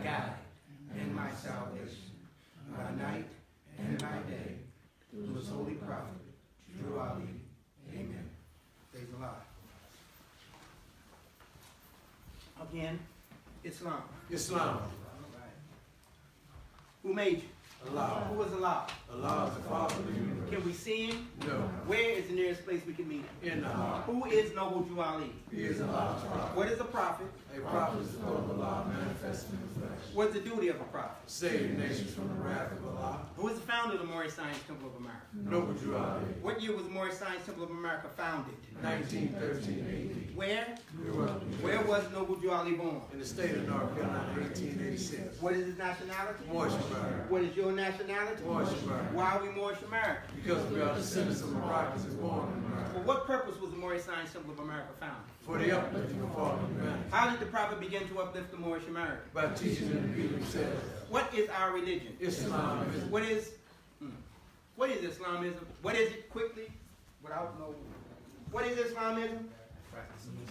guide and my salvation, by night and by day, through his holy prophet, through Ali. Amen. Praise the Lord. Again, Islam. Islam. All right. Who made you? Allah. Who is Allah? Allah is the Father of the universe. Can we see him? No. Where is the nearest place we can meet him? In the heart. Who is Noble Jew Ali? He is Allah's prophet. What is a prophet? A prophet is the thought of Allah manifested in the flesh. What's the duty of a prophet? Save nations from the wrath of Allah. Who is the founder of the Moorish Science Temple of America? Noble Jew Ali. What year was Moorish Science Temple of America founded? 1913 AD. Where? You're welcome. Where was Noble Jew Ali born? In the state of North Carolina, 1886. What is his nationality? Moorish America. What is your nationality? Moorish America. Why are we Moorish America? Because we are descendants of the prophets born in For America. what purpose was the Moorish Science Temple of America founded? For the uplifting of fallen humanity. How did the prophet begin to uplift the Moorish America? By teaching them to be themselves. What is our religion? Islam is What is Islamism? What is it quickly? Without no. What is Islamism?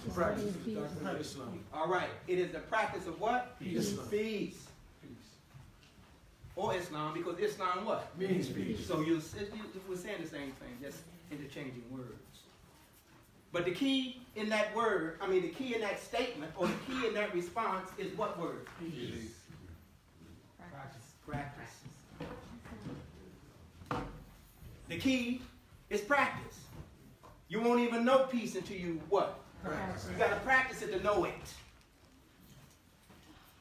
the practice of Islam. All right. It is the practice of what? Peace. Peace. Or Islam, because Islam what? Means peace. So we're saying the same thing, just interchanging words. But the key in that word, the key in that statement, or the key in that response is what word? Peace. Practice. The key is practice. You won't even know peace until you what? Practice. You got to practice it to know it.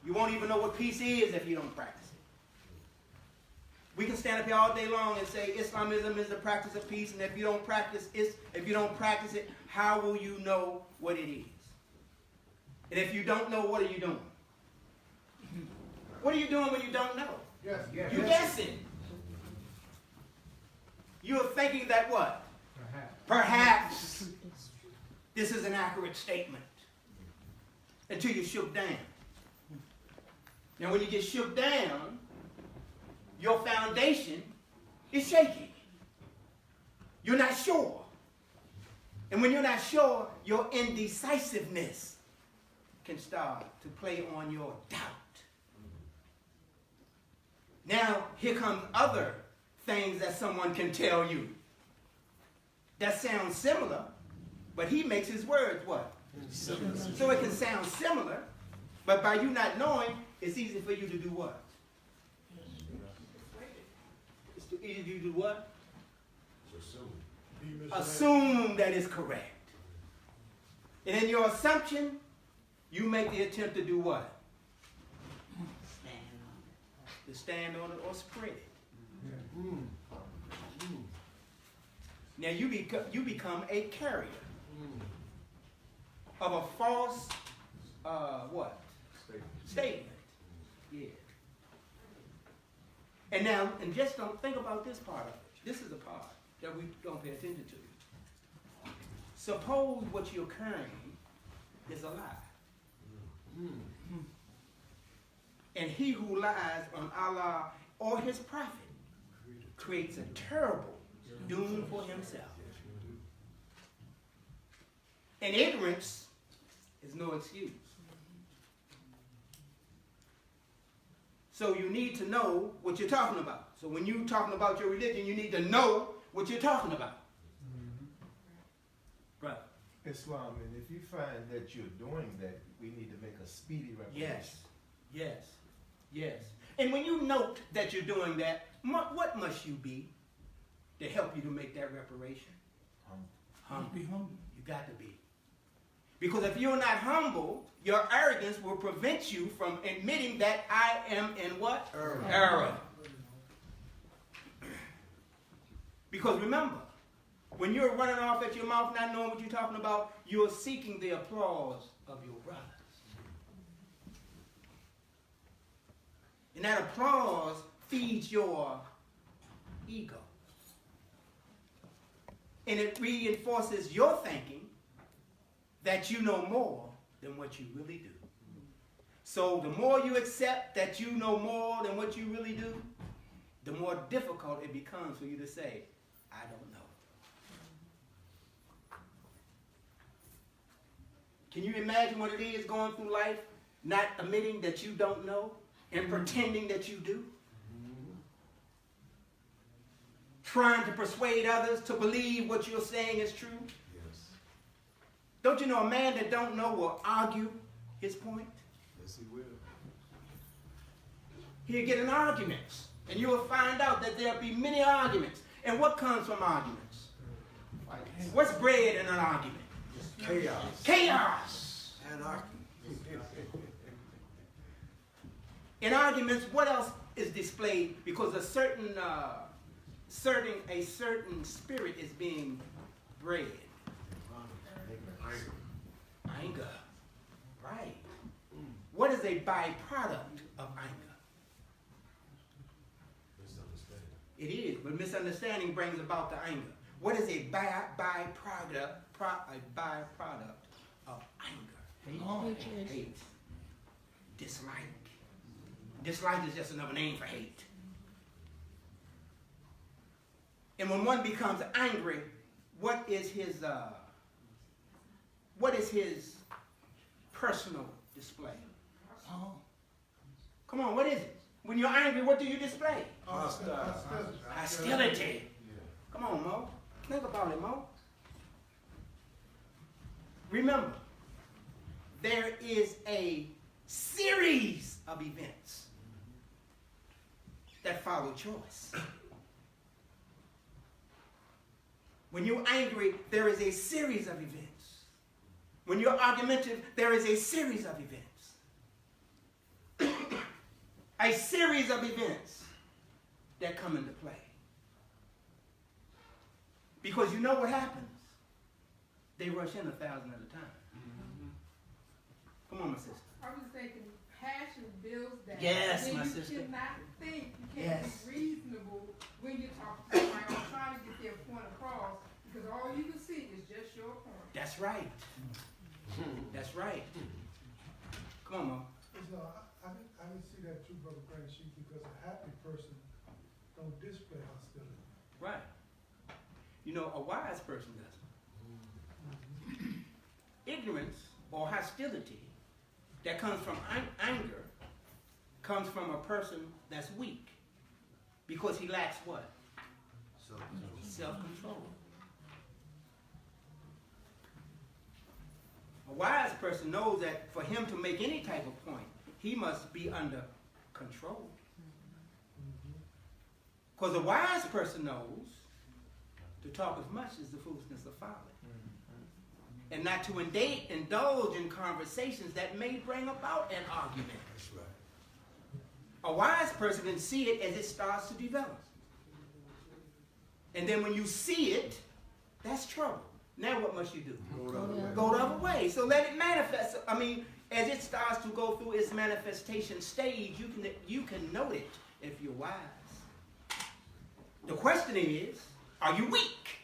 You won't even know what peace is if you don't practice it. We can stand up here all day long and say Islamism is the practice of peace, and if you don't practice it, how will you know what it is? And if you don't know, what are you doing? What are you doing when you don't know? Yes. You're guessing. You're thinking that what? Perhaps this is an accurate statement. Until you're shook down. Now when you get shook down, your foundation is shaky. You're not sure. And when you're not sure, your indecisiveness can start to play on your doubt. Now, here comes other things that someone can tell you that sound similar, but he makes his words what? So it can sound similar, but by you not knowing, it's easy for you to do what? It's too easy for you to do what? Assume that is correct. And in your assumption, you make the attempt to do what? To stand on it or spread it. Now you become a carrier of a false what? Statement. Yeah. And just don't think about this part of it. This is the part that we don't pay attention to. Suppose what you're carrying is a lie. And he who lies on Allah or his prophet creates a terrible doom for himself. And ignorance is no excuse. So you need to know what you're talking about. So when you're talking about your religion, you need to know what you're talking about. Right. Islam, and if you find that you're doing that, we need to make a speedy reparation. Yes. And when you note that you're doing that, what must you be to help you to make that reparation? Humble. Be humble. You got to be. Because if you're not humble, your arrogance will prevent you from admitting that I am in what? Error. Because remember, when you're running off at your mouth not knowing what you're talking about, you're seeking the applause of your brothers. And that applause feeds your ego. And it reinforces your thinking that you know more than what you really do. So the more you accept that you know more than what you really do, the more difficult it becomes for you to say, I don't know. Can you imagine what it is going through life, not admitting that you don't know? and pretending that you do. Trying to persuade others to believe what you're saying is true. Yes. Don't you know a man that don't know will argue his point? Yes, he will. He'll get in arguments, and you will find out that there'll be many arguments. And what comes from arguments? What's bred in an argument? Chaos. Chaos. Anarchy. In arguments, what else is displayed? Because a certain spirit is being bred. Anger. Right. What is a byproduct of anger? Misunderstanding. It is, but misunderstanding brings about the anger. What is a byproduct of anger? Hate. Dislike. Dislike is just another name for hate. And when one becomes angry, what is his personal display? Come on, what is it? When you're angry, what do you display? Hostility. Come on, Mo. Think about it, Mo. Remember, there is a series of events that follow choice. When you're angry, there is a series of events. When you're argumentative, there is a series of events. A series of events that come into play. Because you know what happens? They rush in 1,000 at a time. Come on, my sister. I was thinking passion builds that. Yes, then my you sister. cannot think, you can't Yes. be reasonable when you're talking to somebody or trying to get their point across, because all you can see is just your point. That's right. That's right. Come on, Mo. So I can see that too, Brother Francis, because a happy person don't display hostility. Right. You know, a wise person doesn't. Ignorance or hostility that comes from anger comes from a person that's weak because he lacks what? Self-control. A wise person knows that for him to make any type of point, he must be under control. Because a wise person knows to talk as much as the foolishness of folly. And not to indulge in conversations that may bring about an argument. That's right. A wise person can see it as it starts to develop. And then when you see it, that's trouble. Now what must you do? Go the other way. So let it manifest. I mean, as it starts to go through its manifestation stage, you can note it if you're wise. The question is, are you weak?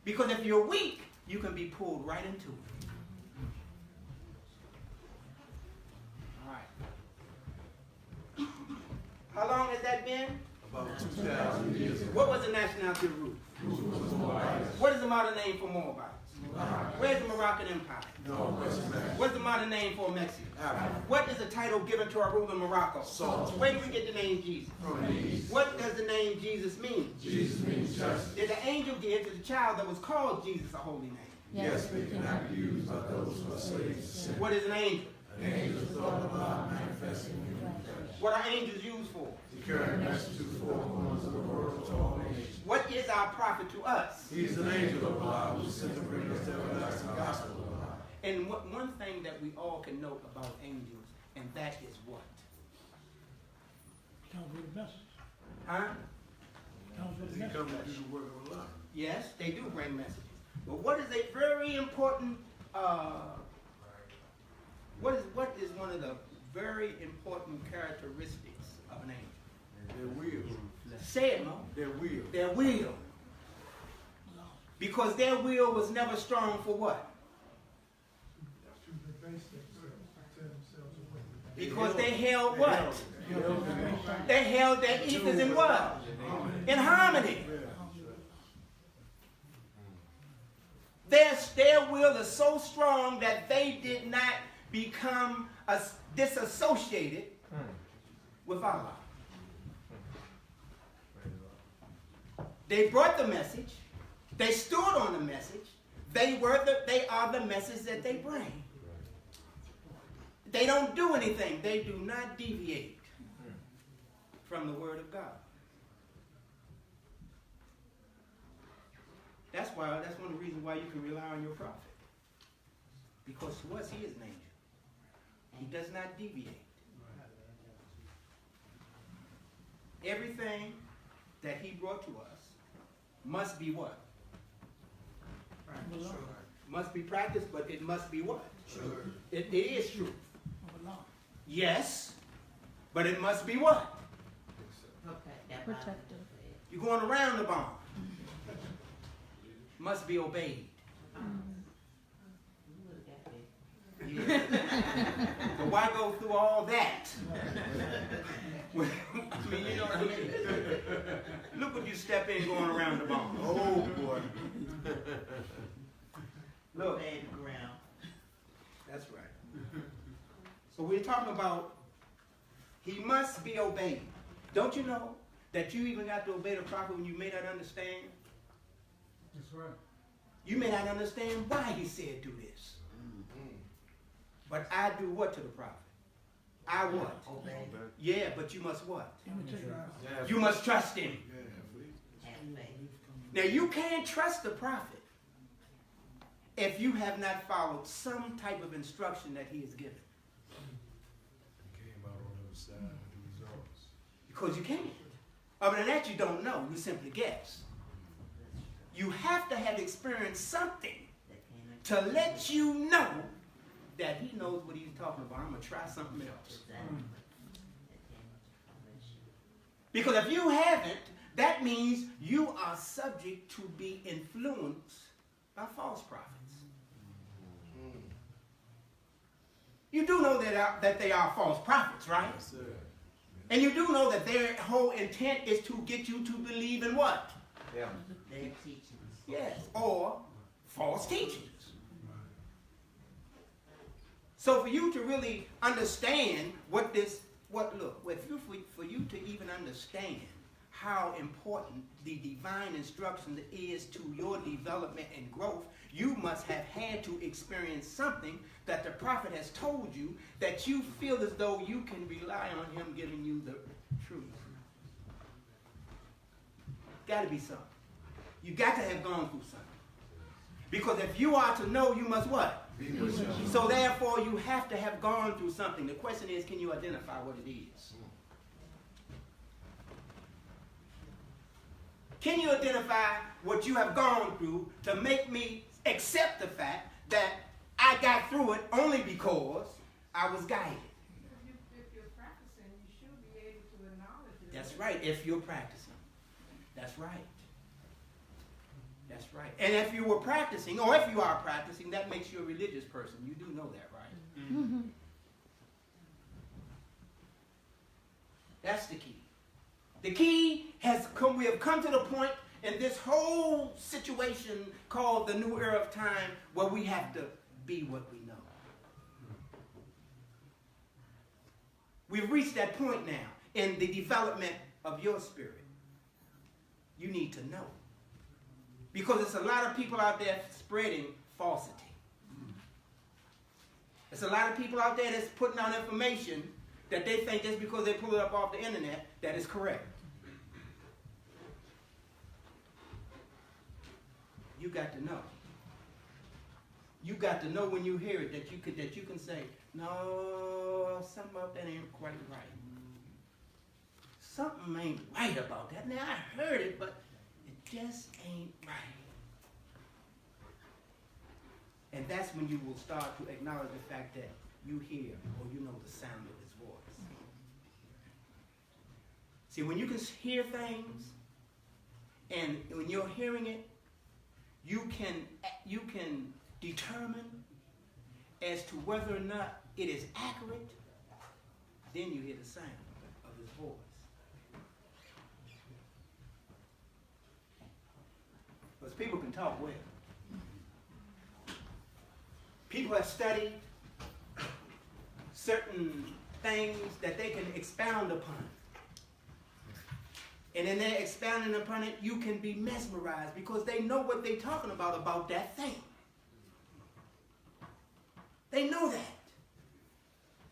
Because if you're weak, you can be pulled right into it. All right. How long has that been? About 2,000 years ago. What was the nationality of Ruth? What is the modern name for Moabites? Where's the Moroccan Empire? What's the modern name for Mexico? What is the title given to our ruler Morocco? Where do we get the name Jesus? What does the name Jesus mean? Jesus means justice. Did the angel give to the child that was called Jesus a holy name? Yes, they cannot be used by those who are slaves to sin. What is an angel? An angel is all about manifesting human flesh. What are angels used for? To carry a message to the four corners of the world to all nations. What is our prophet to us? He is an angel of Allah who is sent to bring us the everlasting gospel of Allah. And one thing that we all can note about angels, and that is what? Comes with a message. Huh? Comes with a He message. comes to do the work of Allah. Yes, they do bring messages. But what is a very important, what is one of the very important characteristics of an angel? Their will. Say it, Mo. Their will. Their will. Because their will was never strong for what? To debase themselves, to tear themselves away. Because they held what? They held their ethers in what? In harmony. Their will is so strong that they did not become disassociated with Allah. Praise God. They brought the message. They stood on the message. They are the message that they bring. They don't do anything. They do not deviate from the word of God. That's one of the reasons why you can rely on your prophet. Because to us, he is an angel. He does not deviate. Everything that he brought to us must be what? Sure. Must be practiced, but it must be what? Sure. It is truth. Of Allah. Yes, but it must be what? Protective. You're going around the bomb. Must be obeyed. Yeah. So why go through all that? I mean, you know what I mean? Look what you step in going around the bomb. Oh, boy. Look. That's right. So we're talking about he must be obeyed. Don't you know that you even got to obey the prophet when you may not understand? That's right. You may not understand why he said do this. But I do what to the prophet? I what? Obey. Yeah, but you must what? Imitate God. You must trust him. Yeah, please. Now you can't trust the prophet if you have not followed some type of instruction that he has given. Came out on the other side of the results. Because you can't. Other than that, you don't know. You simply guess. You have to have experienced something to let you know that he knows what he's talking about. I'm going to try something else. Because if you haven't, that means you are subject to be influenced by false prophets. You do know that they are false prophets, right? Yes, sir. And you do know that their whole intent is to get you to believe in what? Yeah. Their teachings. Yes, or false teachings. So for you to really understand for you to even understand how important the divine instruction is to your development and growth, you must have had to experience something that the prophet has told you that you feel as though you can rely on him giving you the truth. Got to be something. You got to have gone through something. Because if you are to know, you must what? So therefore, you have to have gone through something. The question is, can you identify what it is? Can you identify what you have gone through to make me accept the fact that I got through it only because I was guided? If you're practicing, you should be able to acknowledge it. That's right, if you're practicing. That's right. That's right. And if you were practicing, or if you are practicing, that makes you a religious person. You do know that, right? Mm-hmm. That's the key. The key has come, we have come to the point in this whole situation called the new era of time where we have to be what we know. We've reached that point now in the development of your spirit. You need to know. Because there's a lot of people out there spreading falsity. There's a lot of people out there that's putting out information that they think just because they pull it up off the internet that is correct. You got to know. You got to know when you hear it that you can say, no, something about that ain't quite right. Something ain't right about that. Now I heard it, but it just ain't right. And that's when you will start to acknowledge the fact that you hear or you know the sound of his voice. See, when you can hear things and when you're hearing it, you can determine as to whether or not it is accurate. Then you hear the sound of his voice. Because people can talk well. People have studied certain things that they can expound upon. And in their expounding upon it, you can be mesmerized because they know what they're talking about that thing. They know that.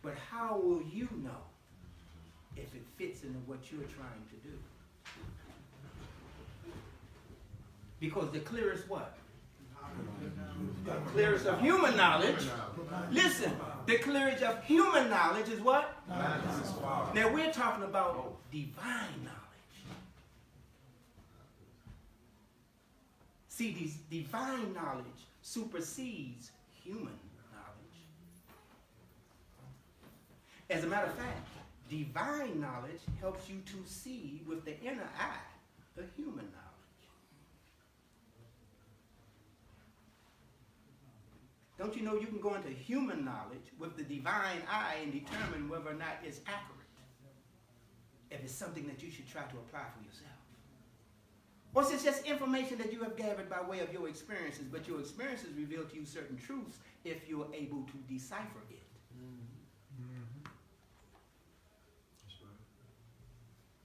But how will you know if it fits into what you're trying to do? Because the clearest what? The clearest of human knowledge. Listen, the clearest of human knowledge is what? Now we're talking about divine knowledge. See, these divine knowledge supersedes human knowledge. As a matter of fact, divine knowledge helps you to see with the inner eye the human knowledge. Don't you know you can go into human knowledge with the divine eye and determine whether or not it's accurate? If it's something that you should try to apply for yourself. Or it's just information that you have gathered by way of your experiences, but your experiences reveal to you certain truths if you're able to decipher it.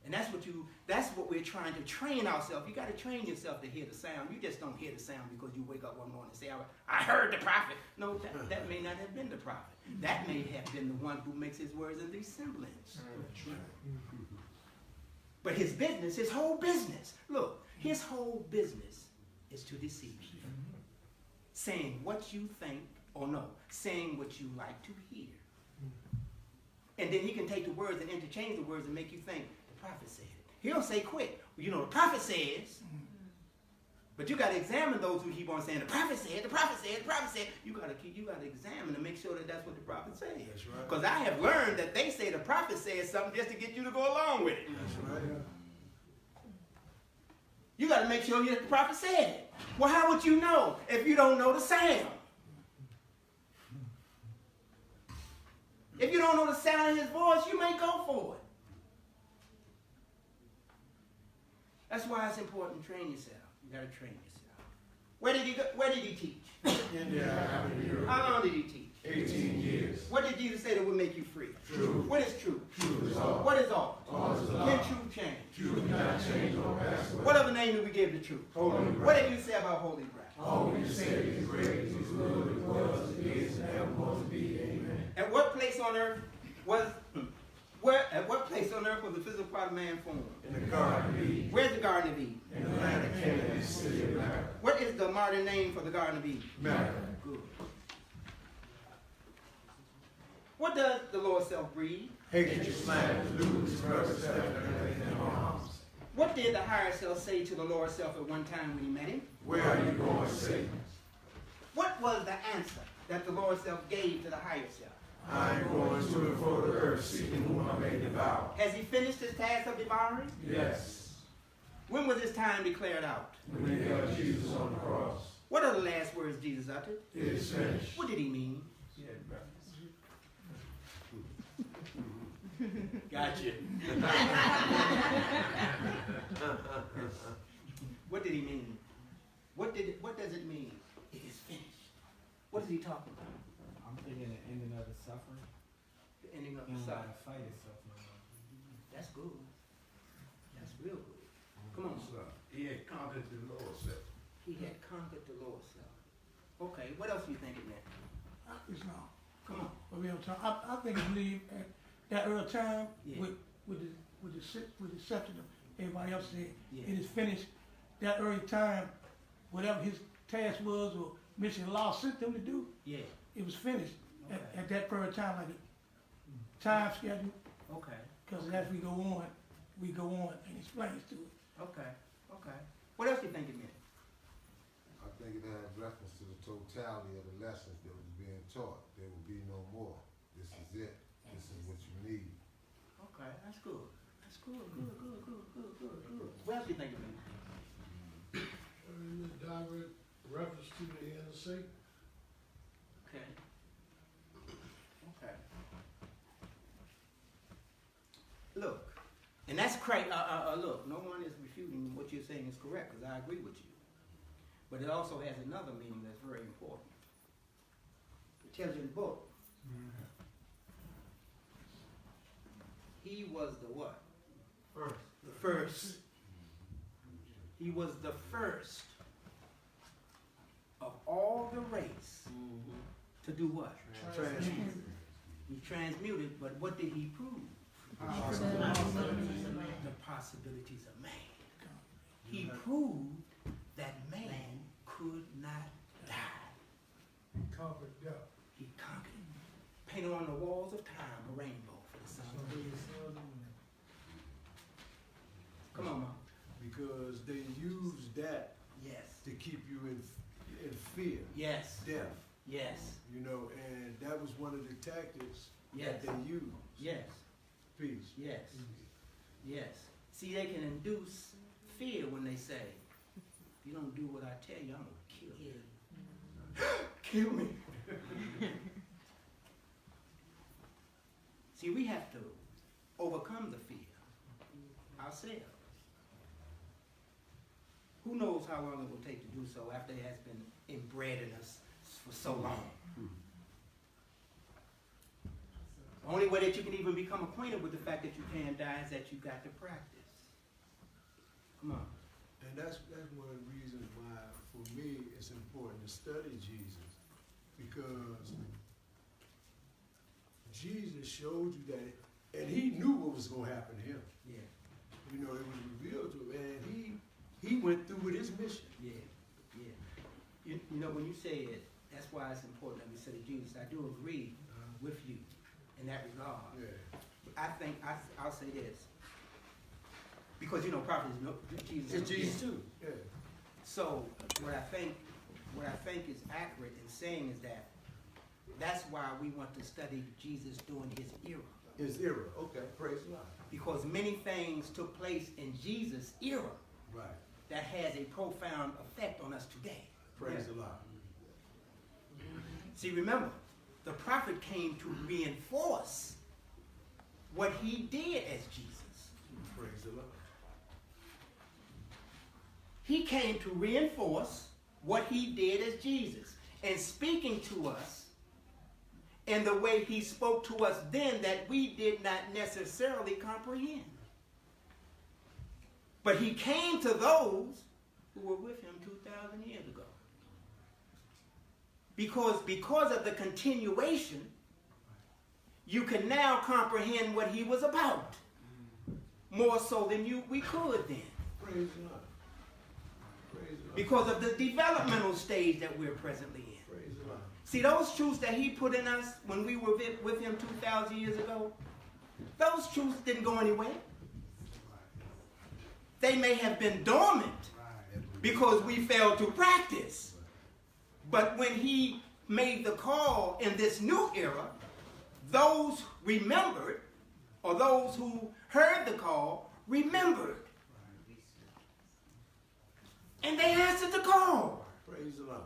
And that's what we're trying to train ourselves. You got to train yourself to hear the sound. You just don't hear the sound because you wake up one morning and say, I heard the prophet. No, that may not have been the prophet. That may have been the one who makes his words in these semblance. But his business, his whole business, look, his whole business is to deceive you. Saying what you think, or no, saying what you like to hear. And then he can take the words and interchange the words and make you think, the prophet said it. He'll say quick, well, you know, the prophet says. But you got to examine those who keep on saying, the prophet said, the prophet said, the prophet said. You got to examine and make sure that that's what the prophet says. Because I have learned that they say the prophet says something just to get you to go along with it. That's right. You got to make sure that the prophet said it. Well, how would you know if you don't know the sound? If you don't know the sound of his voice, you may go for it. That's why it's important to train yourself. You got to train yourself. Where did he go? Where did he teach? India, Europe. How long did he teach? 18 years. What did Jesus say that would make you free? Truth. What is truth? Truth is all. What is all? All is Can love. truth change? Truth cannot change or pass away. What other name do we give the truth? Holy What Grail. did you say about Holy Grail? All we say is great, is good, it was, it is, and ever will be. Amen. At what place on earth was at what place on earth was the physical part of man formed? In the Garden of Eden. Where's the Garden of Eden? In the land of Canaan, in the city of America. What is the modern name for the Garden of Eden? America. Good. What does the Lord self breathe? Hatred, slander, lewdness, murder, theft, and everything harms. What did the higher self say to the lower self at one time when he met him? Where are you going, Satan? What was the answer that the lower self gave to the higher self? I am going to and fro the earth, seeking whom I may devour. Has he finished his task of devouring? Yes. When was his time declared out? When they held Jesus on the cross. What are the last words Jesus uttered? It is finished. What did he mean? Yeah, Gotcha. What did he mean? What does it mean? It is finished. What is he talking about? I'm thinking the ending of the suffering. The ending of You the don't suffering. gotta fight it suffering. That's good. That's real good. Come on. He had conquered the Lord self. He had conquered the Lord self. Okay, what else are you thinking, man? It's not. Come on. But we don't talk. I think I believe at that early time Yeah. with the exception of everybody else said, Yeah. it is finished. That early time, whatever his task was or mission law sent them to do, Yeah. it was finished Okay. at that early time, like a time schedule. Okay. Because as we go on and explains to it. Okay. Okay. What else you thinking, man? I think it has reference to the totality of the lessons that was being taught. There will be no more. This is it. This is what you need. Okay, that's good. That's good. Good. What else you thinking, man? Direct reference to the NSA. Okay. Okay. Look, and that's correct. Look, no one is refuting what you're saying is correct because I agree with you. But it also has another meaning that's very important. It tells you in the book. he was the what? First. The first. He was the first of all the race to do what? Transmuted. He transmuted, but what did he prove? The possibilities of man. He proved that man could not die. He conquered death. He conquered. Painted on the walls of time a rainbow for the sons of men. Come on, Mom. Because they use that Yes. to keep you in fear, Yes. death, Yes. you know, and that was one of the tactics Yes. that they used. Yes. Peace. Yes. Yes. See, they can induce fear when they say, if you don't do what I tell you, I'm going to kill you. Kill me. See, we have to overcome the fear ourselves. Who knows how long it will take to do so after it has been inbred in us for so long? The only way that you can even become acquainted with the fact that you can die is that you got to practice. Come on. And that's one of the reasons why, for me, it's important to study Jesus, because Jesus showed you that, and he knew what was going to happen to him. Yeah. You know, it was revealed to him, and he went through with his mission. Yeah. Yeah. You know, when you say it, that's why it's important that we study Jesus. I do agree with you in that regard. Yeah. I think, I'll say this. Because, you know, prophet is Jesus. It's Jesus too. Yeah. So what I think is accurate in saying is that that's why we want to study Jesus during his era. His era. Okay. Praise God. Because many things took place in Jesus' era Right. that has a profound effect on us today. Praise the Lord. See, remember, the prophet came to reinforce what he did as Jesus. Praise the Lord. He came to reinforce what he did as Jesus, and speaking to us in the way he spoke to us then that we did not necessarily comprehend. But he came to those who were with him 2,000 years ago. Because of the continuation, you can now comprehend what he was about, more so than we could then. Praise the Lord. Praise the Lord. Because of the developmental stage that we're presently in. Praise the Lord. See, those truths that he put in us when we were with him 2,000 years ago, those truths didn't go anywhere. They may have been dormant because we failed to practice. But when he made the call in this new era, those remembered, or those who heard the call, remembered. And they answered the call. Praise the Lord.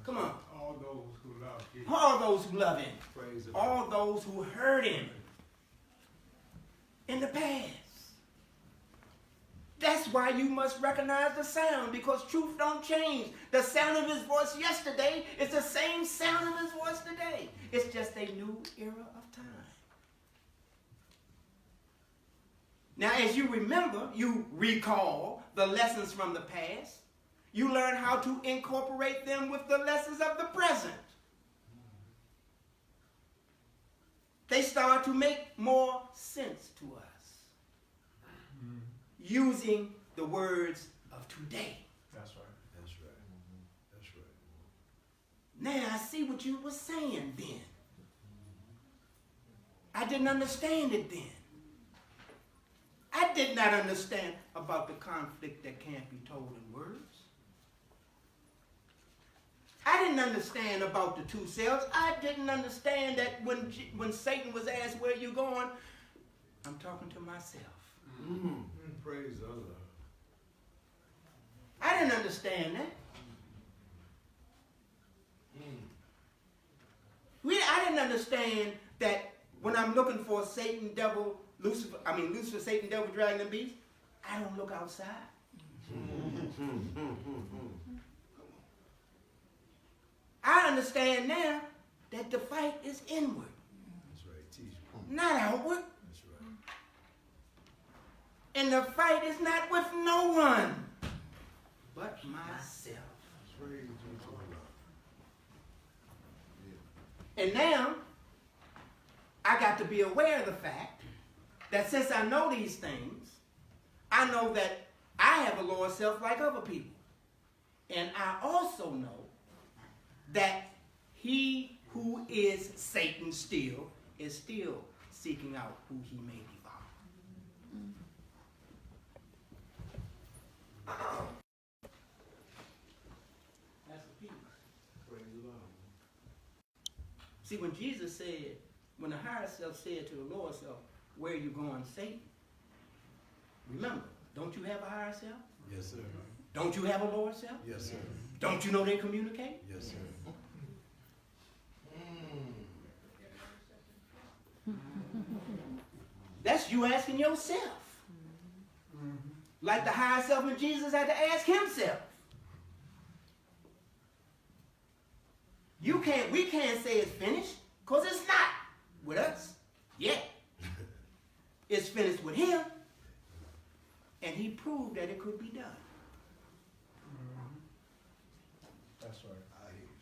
Come on. All those who love Jesus. All those who love him. Praise the Lord. All those who heard him in the past. That's why you must recognize the sound, because truth don't change. The sound of his voice yesterday is the same sound of his voice today. It's just a new era of time. Now, as you remember, you recall the lessons from the past. You learn how to incorporate them with the lessons of the present. They start to make more sense to us using the words of today. That's right. That's right. That's right. Now I see what you were saying then. I didn't understand it then. I did not understand about the conflict that can't be told in words. I didn't understand about the two selves. I didn't understand that when Satan was asked, where are you going? I'm talking to myself. Praise the Lord. I didn't understand that. I didn't understand that when I'm looking for Satan, devil, Lucifer, Satan, devil, dragon, and beast, I don't look outside. I understand now that the fight is inward, That's right. Teach me. not outward. That's right. And the fight is not with no one but myself. Praise Jesus. And now, I got to be aware of the fact that since I know these things, I know that I have a lower self like other people. And I also know that he who is Satan still is still seeking out who he may devour. That's the peace. Praise the Lord. See, when Jesus said, when the higher self said to the lower self, where are you going, Satan? Remember, don't you have a higher self? Yes, sir. Don't you have a lower self? Yes, sir. Don't you know they communicate? Yes, sir. That's you asking yourself. Like the higher self when Jesus had to ask himself. We can't say it's finished, because it's not with us yet. It's finished with him. And he proved that it could be done. That's right. I hear you,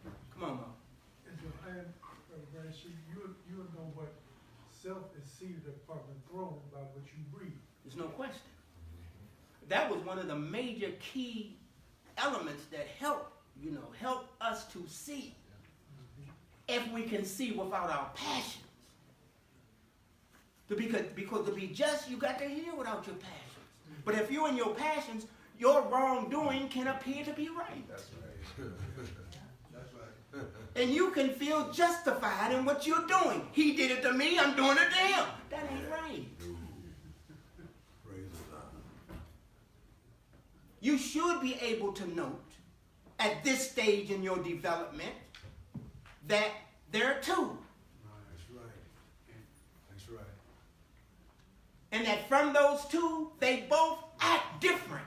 sir. Come on, Mo. And Johanne, Brother Grant, you know what self is seated upon the throne by what you breathe. There's no question. That was one of the major key elements that help us to see. If we can see without our passions. Because to be just, you got to hear without your passions. But if you're in your passions, your wrongdoing can appear to be right. That's right. That's right. And you can feel justified in what you're doing. He did it to me, I'm doing it to him. That ain't right. Praise the Lord. You should be able to note at this stage in your development that there are two. That's right. That's right. And that from those two, they both act different.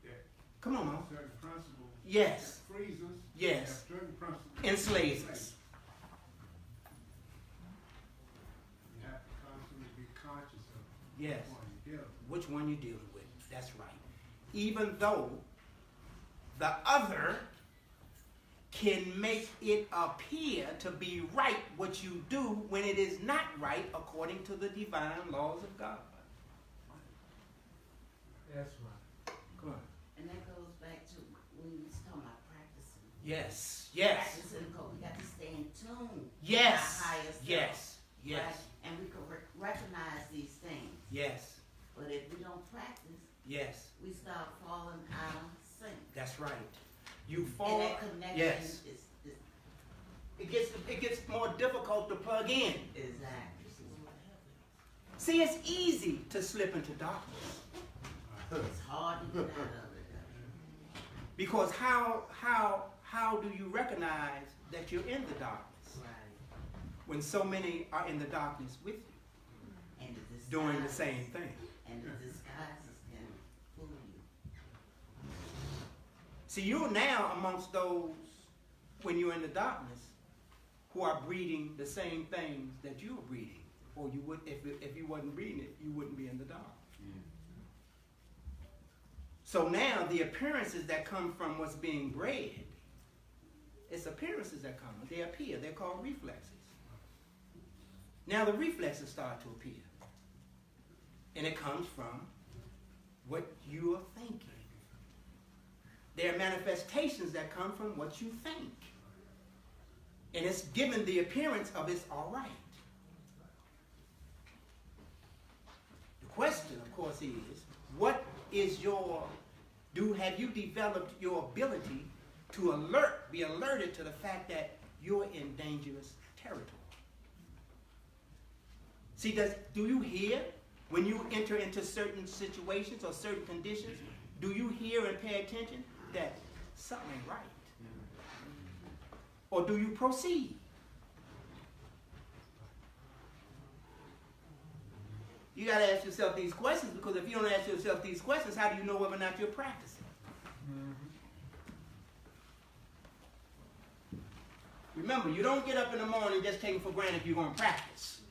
Yeah. Come on, Mo. Certain principles. Yes. that frees us. Yes. Have certain principles. Enslaves us. You have to constantly be conscious of Yes. which one you're dealing with. Which one you're dealing with. That's right. Even though the other can make it appear to be right what you do when it is not right according to the divine laws of God. That's right. Come on. And that goes back to when you was talking about practicing. Yes. Yes. Practicing, because we got to stay in tune Yes. with our higher self. Yes. Yes. Right? And we can recognize these things. Yes. But if we don't practice, Yes. we start falling out of sync. That's right. You And fall. that connection Yes. is It gets more difficult to plug in. exactly. See, it's easy to slip into darkness. It's hard to get out of it. Because how do you recognize that you're in the darkness Right. when so many are in the darkness with you And the disguises, doing the same thing? And the disguises can fool you. See, you're now amongst those when you're in the darkness who are breeding the same things that you're breeding. Or you would, if you wasn't breeding it, you wouldn't be in the dark. So now the appearances that come from what's being bred, it's appearances that come. They appear. They're called reflexes. Now the reflexes start to appear. And it comes from what you are thinking. There are manifestations that come from what you think. And it's given the appearance of it's all right. The question, of course, is what is have you developed your ability to be alerted to the fact that you're in dangerous territory? See, do you hear when you enter into certain situations or certain conditions, do you hear and pay attention that something ain't right? Or do you proceed? You got to ask yourself these questions, because if you don't ask yourself these questions, how do you know whether or not you're practicing? Remember, you don't get up in the morning just taking for granted you're going to practice.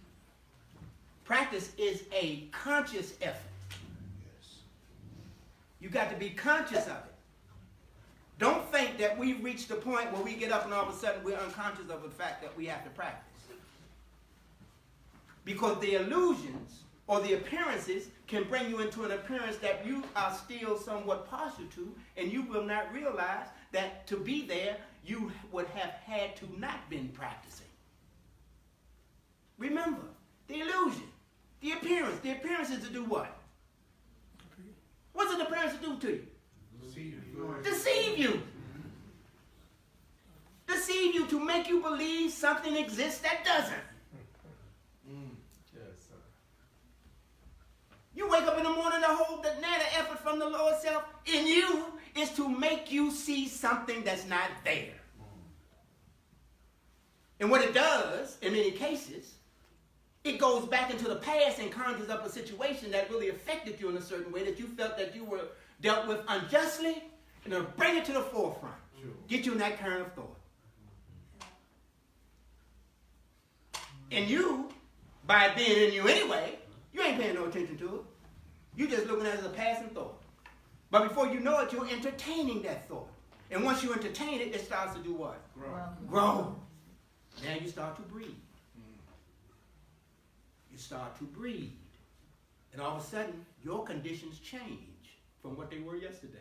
Practice is a conscious effort. You got to be conscious of it. Don't think that we've reached the point where we get up and all of a sudden we're unconscious of the fact that we have to practice. Because the illusions or the appearances can bring you into an appearance that you are still somewhat partial to, and you will not realize that to be there, you would have had to not been practicing. Remember, the illusion, the appearance. The appearance is to do what? What's an appearance to do to you? Deceive you. Deceive you to make you believe something exists that doesn't. Yes, sir. You wake up in the morning, the whole the effort from the lower self in you is to make you see something that's not there. And what it does, in many cases, it goes back into the past and conjures up a situation that really affected you in a certain way that you felt that you were dealt with unjustly, and it'll bring it to the forefront. Sure. Get you in that current of thought. And you, by it being in you anyway, you ain't paying no attention to it. You're just looking at it as a passing thought. But before you know it, you're entertaining that thought. And once you entertain it, it starts to do what? Grow. Now you start to breathe. You start to breathe. And all of a sudden, your conditions change from what they were yesterday.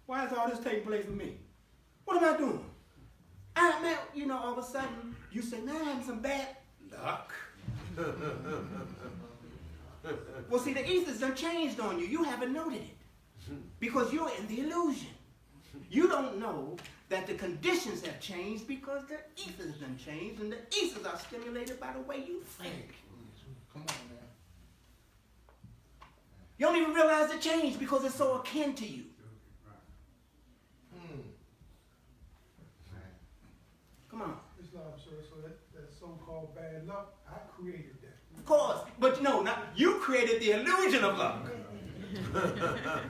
Why is all this taking place with me? What am I doing? Man, you know, all of a sudden, you say, man, I'm having some bad luck. Well, see, the ethers done changed on you. You haven't noted it. Because you're in the illusion. You don't know that the conditions have changed because the ethers done changed, and the ethers are stimulated by the way you think. Come on, man. You don't even realize the change because it's so akin to you. Come on. Islam, sir, so that so-called bad luck, I created that. Of course. But no, not, you created the illusion of luck.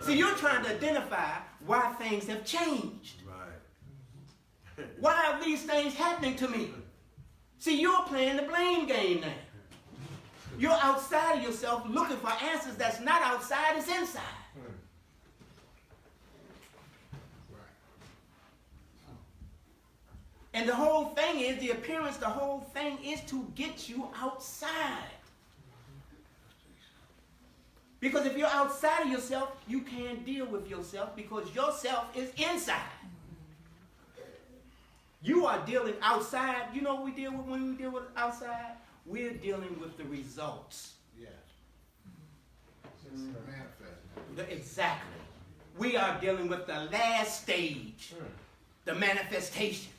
See, you're trying to identify why things have changed. Right. Why are these things happening to me? See, you're playing the blame game now. You're outside of yourself looking for answers that's not outside, it's inside. And the whole thing is, the appearance, the whole thing is to get you outside. Because if you're outside of yourself, you can't deal with yourself because yourself is inside. You are dealing outside. You know what we deal with when we deal with outside? We're dealing with the results. Yeah. Manifest. Exactly. We are dealing with the last stage, the manifestation.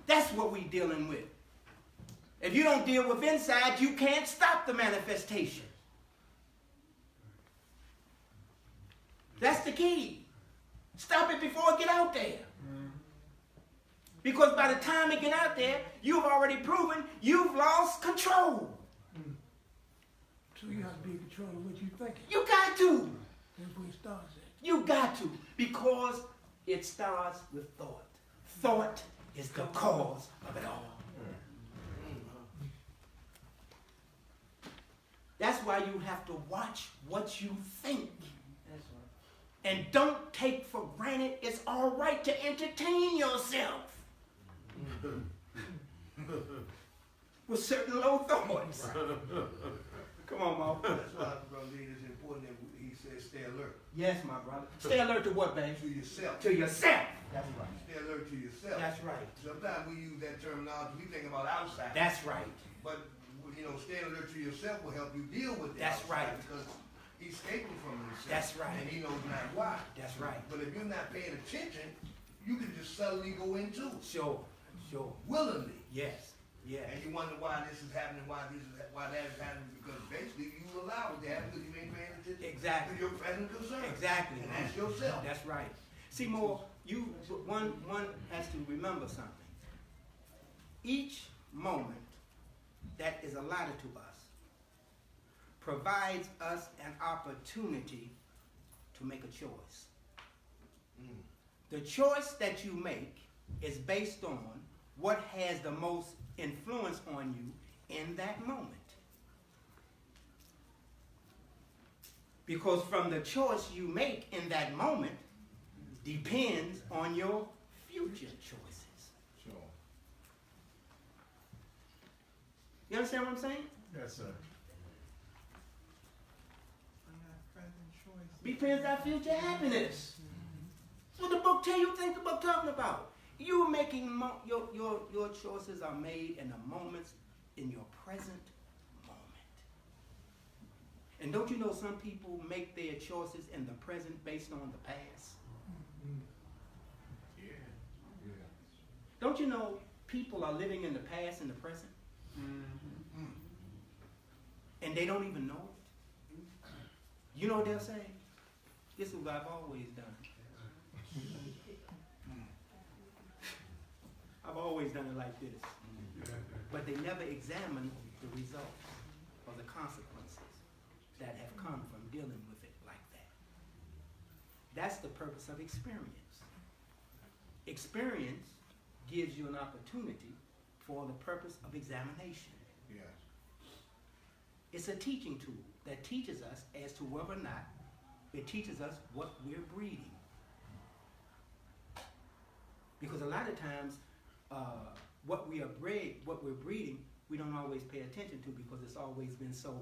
That's what we're dealing with. If you don't deal with inside, you can't stop the manifestation. That's the key. Stop it before it get out there. Because by the time it get out there, you've already proven you've lost control. So you have to be in control of what you think. You got to. That's where it starts at. You got to. Because it starts with thought. Thought is the cause of it all. That's why you have to watch what you think. And don't take for granted it's all right to entertain yourself with certain low thoughts. Come on, Mo. That's why, Brother Lee, it's important that he says stay alert. Yes, my brother. Stay alert to what, babe? To yourself. To yourself. That's right. Stay alert to yourself. That's right. Sometimes we use that terminology, we think about outside. That's right. But, you know, staying alert to yourself will help you deal with the That's outside right. because he's escaping from himself. That's right. And he knows not why. That's right. But if you're not paying attention, you can just suddenly go into it. Sure. Sure. Willingly. Yes. Yes. And you wonder why this is happening, why that is happening, because basically you allow it to happen because you ain't paying attention Exactly. to your present concern. Exactly. And that's yourself. That's right. See, Mo, one has to remember something. Each moment that is allotted to us provides us an opportunity to make a choice. The choice that you make is based on what has the most influence on you in that moment. Because from the choice you make in that moment depends on your future choices. Sure. You understand what I'm saying? Yes, sir. Depends on future happiness. That's what the book tell you. Think the book talking about. You making your choices are made in the moments in your present moment. And don't you know some people make their choices in the present based on the past? Yeah. Don't you know people are living in the past and the present? And they don't even know it? You know what they'll say? This is what I've always done. I've always done it like this. But they never examine the results or the consequences that have come from dealing with it like that. That's the purpose of experience. Experience gives you an opportunity for the purpose of examination. Yes. It's a teaching tool that teaches us as to whether or not it teaches us what we're breeding. Because a lot of times, what we're breeding, we don't always pay attention to because it's always been so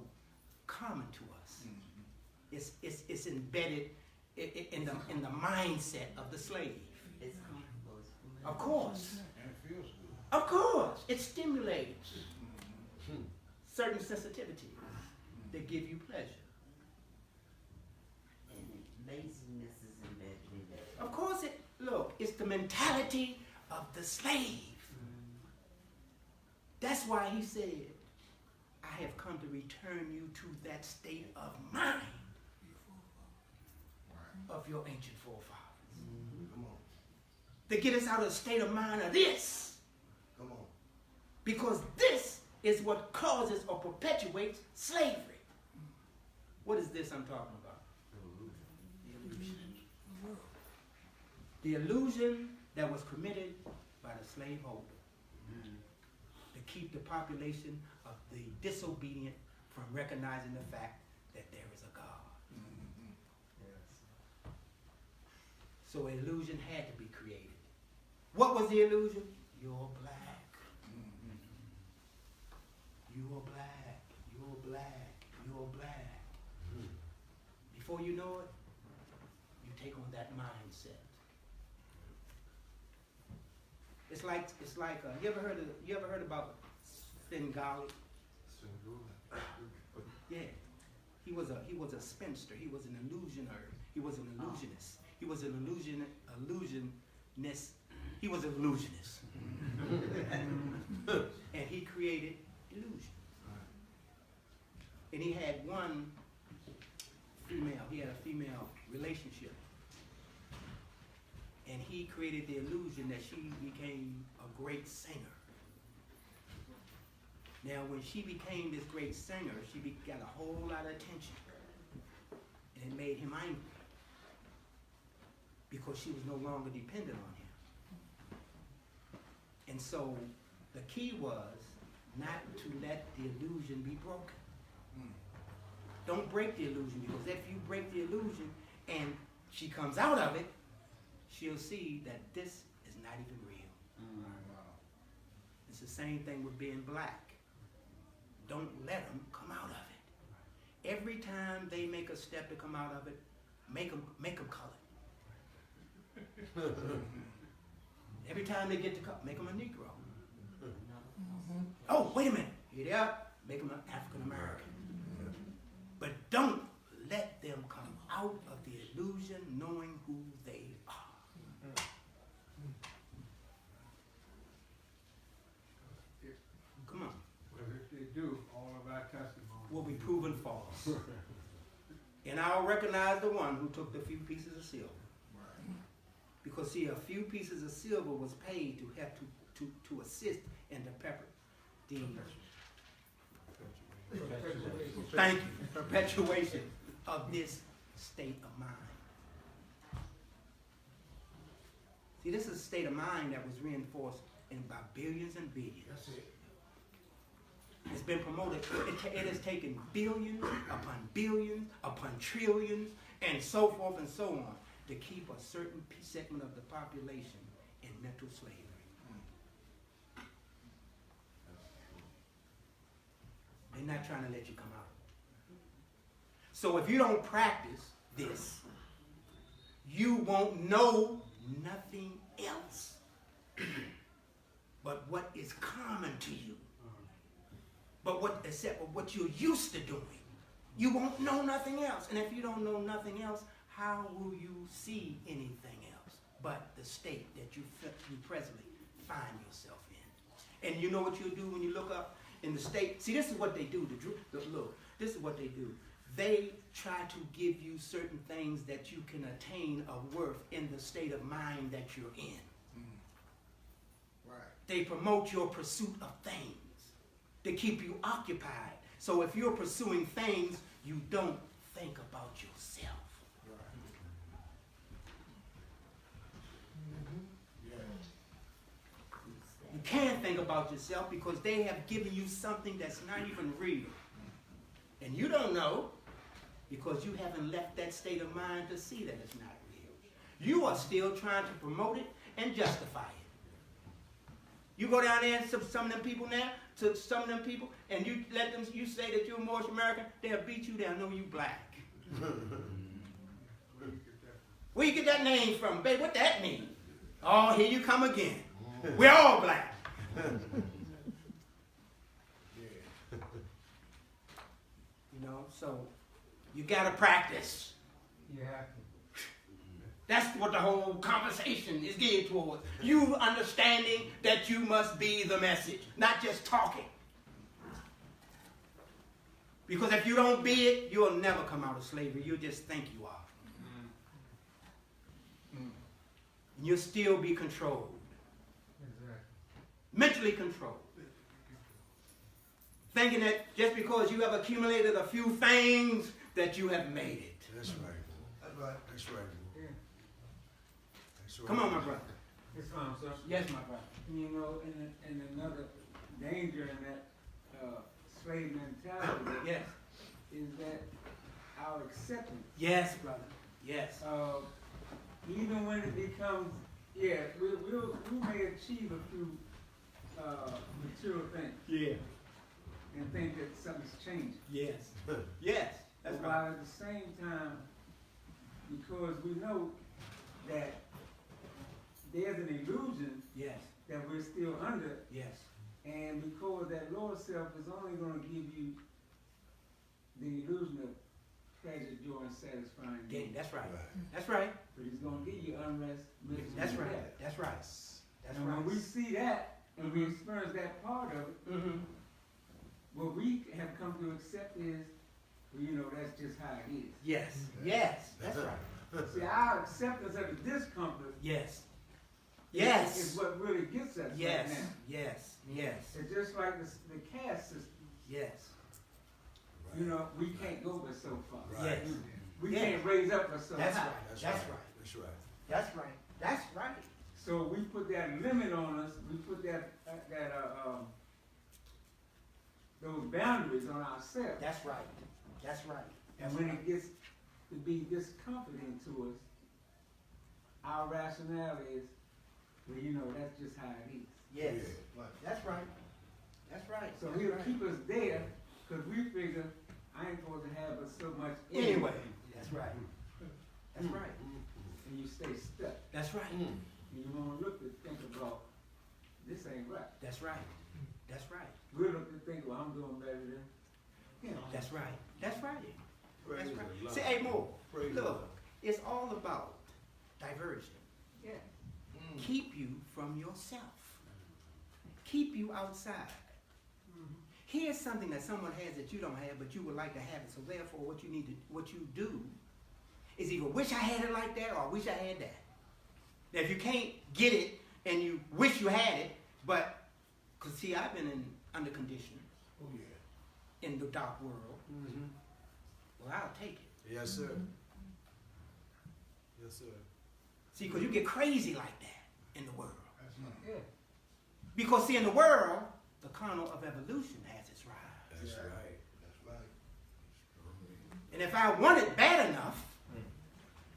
common to us. Mm-hmm. It's embedded in the mindset of the slave. It's comfortable. It's familiar. Of course. And it feels good. Of course. It stimulates certain sensitivities that give you pleasure. And laziness is embedded in that. Of course, it's the mentality of the slave. That's why he said, I have come to return you to that state of mind of your ancient forefathers. Come on. To get us out of the state of mind of this. Come on. Because this is what causes or perpetuates slavery. What is this I'm talking about? The illusion. The illusion that was committed by the slaveholder to keep the population of the disobedient from recognizing the fact that there is a God. Yes. So an illusion had to be created. What was the illusion? You're black. You're black. You're black. You're black. Before you know it, you take on that mindset. It's like you ever heard about Svengali? Yeah, he was a spinster. He was an illusioner. He was an illusionist. He was an illusionist. He was an illusionist, and he created illusion. And he had one female. He had a female relationship. And he created the illusion that she became a great singer. Now, when she became this great singer, she got a whole lot of attention. And it made him angry. Because she was no longer dependent on him. And so, the key was not to let the illusion be broken. Don't break the illusion, because if you break the illusion and she comes out of it, she'll see that this is not even real. It's the same thing with being black. Don't let them come out of it. Every time they make a step to come out of it, make them colored. Every time they get to come, make them a Negro. Oh, wait a minute. Here they are. Make them an African American. But don't let them come out of the illusion knowing who they are. Come on. But if they do, all of our testimony Will be proven false. And I'll recognize the one who took the few pieces of silver. Because see, a few pieces of silver was paid to help to assist in the thank you, perpetuation of this state of mind. See, this is a state of mind that was reinforced by billions and billions. That's it. It's been promoted. It has taken billions upon billions upon trillions and so forth and so on to keep a certain segment of the population in mental slavery. They're not trying to let you come out. So if you don't practice this, you won't know nothing else but what is common to you. But except what you're used to doing. You won't know nothing else. And if you don't know nothing else, how will you see anything else but the state that you presently find yourself in? And you know what you'll do when you look up in the state? See, this is what they do. Look, this is what they do. They try to give you certain things that you can attain of worth in the state of mind that you're in. Right. They promote your pursuit of things to keep you occupied. So if you're pursuing things, you don't think about yourself. You can't think about yourself because they have given you something that's not even real. And you don't know because you haven't left that state of mind to see that it's not real. You are still trying to promote it and justify it. You go down there and some of them people now, to some of them people, and you let them, you say that you're Moorish American, they'll beat you, they'll know you black. Where you get that name from? Babe, what that mean? Oh, here you come again. We're all black. You know, so you gotta practice. You have to. That's what the whole conversation is geared towards. You understanding that you must be the message, not just talking. Because if you don't be it, you'll never come out of slavery. You'll just think you are. And you'll still be controlled. Exactly. Mentally controlled. Thinking that just because you have accumulated a few things that you have made it. That's right. That's right. That's right. That's right. Come on, my brother. Yes, ma'am, sir. Yes, my brother. You know, and another danger in that slave mentality Yes. is that our acceptance. Yes, brother. Yes. Even when it becomes, yeah, we may achieve a few material things Yeah. and think that something's changing. Yes. Yes. That's But right. while at the same time, because we know that there's an illusion Yes. that we're still under, Yes. and because that lower self is only going to give you the illusion of pleasure, joy, and satisfying Yeah, gain. that's right. Right. That's right. But it's going to give you unrest, misery, That's and right. death. That's right. That's And right. when we see that and we experience that part of it, Mm-hmm. what we have come to accept is, well, you know, that's just how it is. Yes. Yes. That's right. See, our acceptance of the discomfort Yes. is Yes. what really gets us Yes. right now. Yes. Yes. It's just like the caste system. Yes. You know, we can't go but so far. Right. Yes. We Yeah. can't raise up but so That's high. right. That's That's right. right. That's right. That's right. That's right. So we put that limit on us. We put those boundaries on ourselves. That's right. That's right. And when it gets to be discomforting to us, our rationale is, well, you know, that's just how it is. Yes. Yeah. That's right. That's right. So That's he'll right. keep us there because we figure I ain't supposed to have but so much in Anyway. me. That's right. That's right. And you stay stuck. That's right. And you want to look to think about, this ain't right. That's right. That's right. We look to think, well, I'm doing better than him. That's right. That's right. Praise That's the right. Lord. See, hey, Mo, Praise the look, Lord. it's all about diversion. Yeah. Keep you from yourself. Keep you outside. Here's something that someone has that you don't have, but you would like to have it. So therefore, what you do is either wish I had it like that or wish I had that. Now, if you can't get it and you wish you had it, but, because see, I've been under conditions Oh yeah. in the dark world. Mm-hmm. Well, I'll take it. Yes, sir. Yes, sir. See, because you get crazy like that in the world. Yeah. Because, see, in the world, the kernel of evolution has its rise. That's right. That's right. And if I want it bad enough,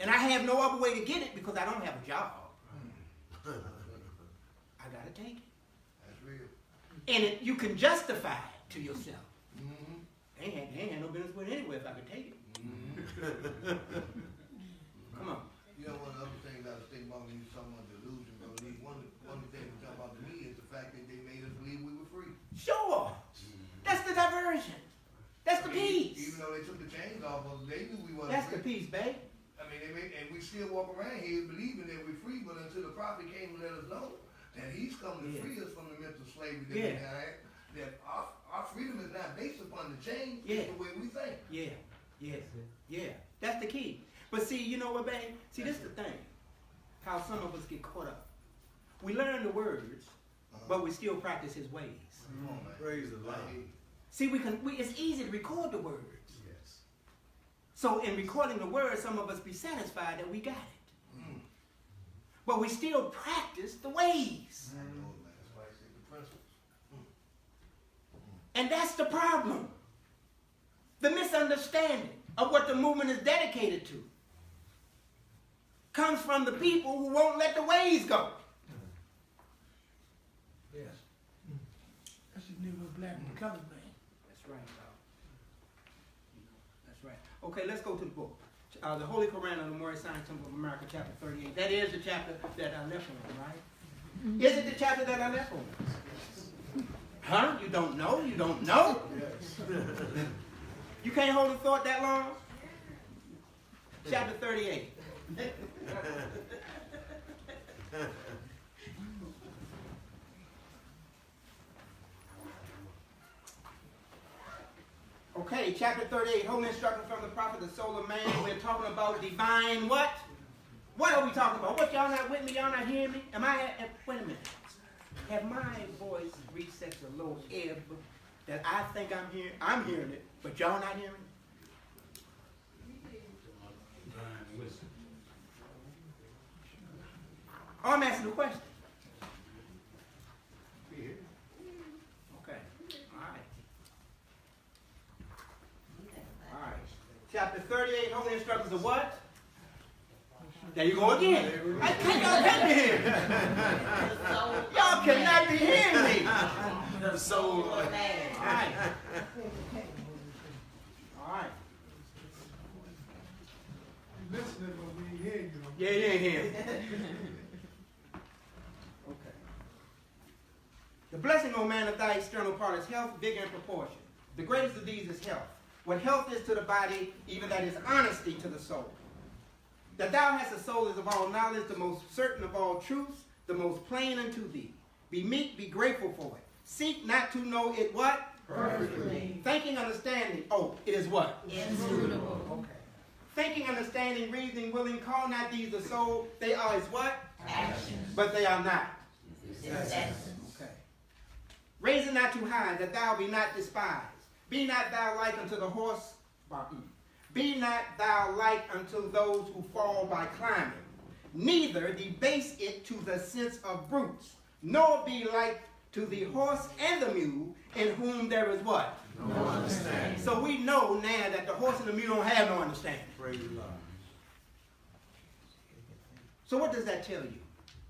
and I have no other way to get it because I don't have a job, I gotta take it. That's real. And you can justify it to yourself. Mm-hmm. They ain't had no business with it anyway if I could take it. Come on. You know, one of the other things I was thinking about when you were talking about delusion, bro, one of the things that come about to me is the fact that they made us believe we were free. Sure. That's the diversion. That's the peace. Even though they took the chains off of us, they knew we wasn't That's the free. peace, babe. I mean, and we still walk around here believing that we're free, but until the prophet came and let us know that he's come to free us from the mental slavery that we had, that our freedom is not based upon the chains, it's the way we think. Yeah. That's the key. But see, you know what, babe? See, this is the thing. How some of us get caught up. We learn the words, but we still practice his ways. Come on, man. Praise the Lord. See, it's easy to record the words. Yes. So in recording the words, some of us be satisfied that we got it. But we still practice the ways. I know, man. That's why I say the principles. And that's the problem. The misunderstanding of what the movement is dedicated to comes from the people who won't let the ways go. Yes. That's the Negro, black, and colored man. That's right, dog. That's right. Okay, let's go to the book. The Holy Quran of the Moorish Science Temple of America, chapter 38. That is the chapter that I left on, right? Is it the chapter that I left on? Huh? You don't know? You don't know? Yes. You can't hold a thought that long? Chapter 38. Okay, chapter 38, Holy Instruction from the Prophet, the Soul of Man. We're talking about divine what? What are we talking about? What, y'all not with me? Y'all not hearing me? Am I wait a minute. Have my voice reached such a low ebb that I think I'm hearing it, but y'all not hearing it? Oh, I'm asking a question. Okay. All right. Chapter 38, Holy Instructions of what? There you go again. I think y'all can't be hearing me. Y'all cannot be hearing me. The soul. All right. All right. You listening, but we ain't hearing you. Yeah, you ain't hearing me. Okay. The blessing, O man, of thy external part is health, vigor, and proportion. The greatest of these is health. What health is to the body, even that is honesty to the soul. That thou hast a soul is of all knowledge, the most certain of all truths, the most plain unto thee. Be meek, be grateful for it. Seek not to know it what? Perfectly. Thinking, understanding. Oh, it is what? Inscrutable. Okay. Thinking, understanding, reasoning, willing, call not these the soul. They are as what? Actions. But they are not. Its essence. Okay. Raise it not too high, that thou be not despised. Be not thou like unto the horse. Be not thou like unto those who fall by climbing. Neither debase it to the sense of brutes, nor be like to the horse and the mule, in whom there is what? No understanding. So we know now that the horse and the mule don't have no understanding. Praise the Lord. So what does that tell you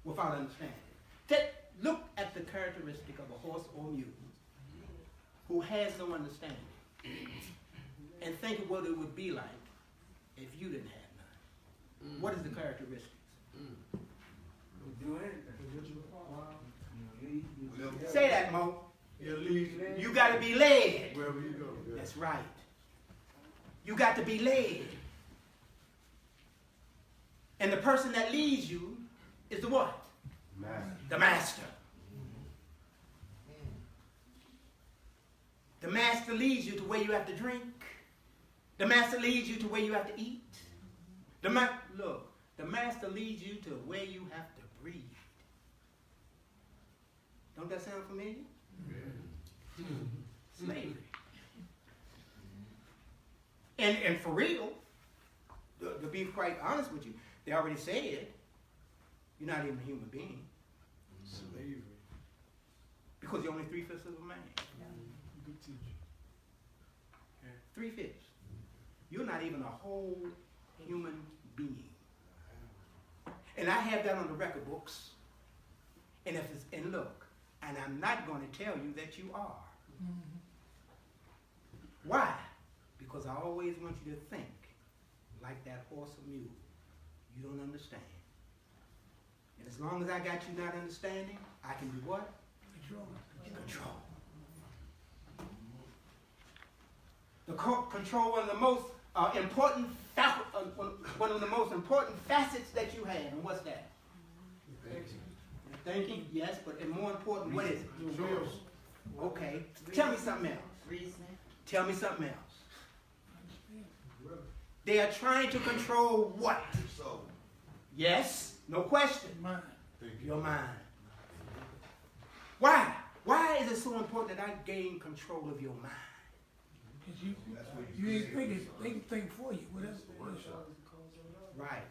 without understanding? Look at the characteristic of a horse or mule who has no understanding and think of what it would be like if you didn't have none. What is the characteristics? Do anything. Say that, Mo. You got to be led. Wherever you go. Yeah. That's right. You got to be led. And the person that leads you is the what? Master. The master. The master leads you to where you have to drink. The master leads you to where you have to eat. The master leads you to where you have to breathe. Don't that sound familiar? Yeah. Slavery. And for real, to be quite honest with you, they already said you're not even a human being. Slavery. Because you're only 3/5 of a man. Good teacher. 3/5. You're not even a whole human being. And I have that on the record books. And look, and I'm not going to tell you that you are. Why? Because I always want you to think like that horse or mule. You don't understand. And as long as I got you not understanding, I can do what? Control. Control one of the most one of the most important facets that you have. And what's that? Thinking, yes, but and more important, what is it? Okay. Tell me something else. Reasoning. Tell me something else. They are trying to control what? So, Yes, no question. Mind. Your mind. Why? Why is it so important that I gain control of your mind? Cause you ain't thinking, they can think for you, whatever. Right.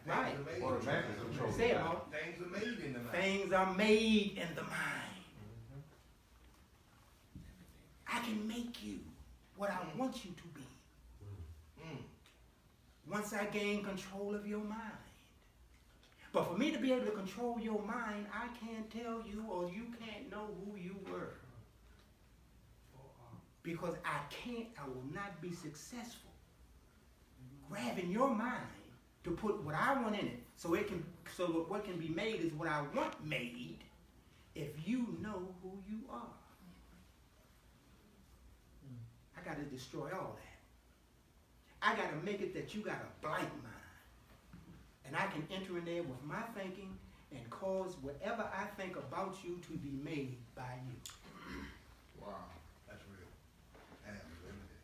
Automatic control. Say it, Mo. things are made in the mind. Things are made in the mind. I can make you what I want you to be. Once I gain control of your mind. But for me to be able to control your mind, I can't tell you or you can't know who you were. Because I will not be successful grabbing your mind to put what I want in it so what can be made is what I want made if you know who you are. I got to destroy all that. I got to make it that you got a blank mind. And I can enter in there with my thinking and cause whatever I think about you to be made by you. Wow, that's real. And limited.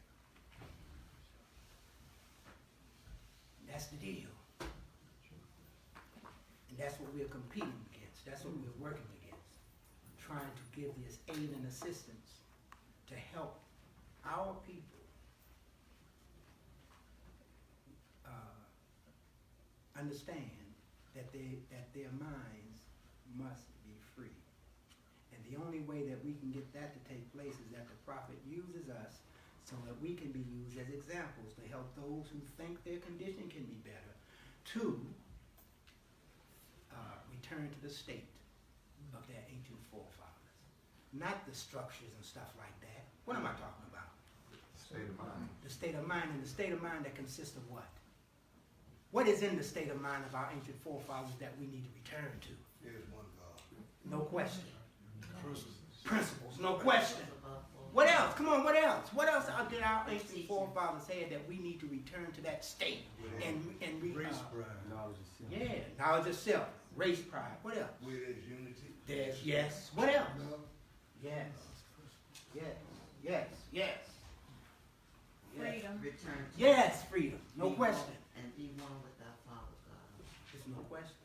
That's the deal. And that's what we're competing against. That's what we're working against. Trying to give this aid and assistance to help our people understand that their minds must be free. And the only way that we can get that to take place is that the prophet uses us so that we can be used as examples to help those who think their condition can be better to return to the state of their ancient forefathers. Not the structures and stuff like that. What am I talking about? State of mind. The state of mind, and the state of mind that consists of what? What is in the state of mind of our ancient forefathers that we need to return to? There's one God. No question. Principles, no question. What else? Come on, what else? What else did our ancient forefathers say that we need to return to that state and Race pride. Knowledge of self. yeah, knowledge of self, race pride. What else? Where there's unity. There's yes. What else? Yes. Yes. Yes. Yes. Freedom. Return to Yes, freedom. No be question. one and be one with our Father God. There's no question.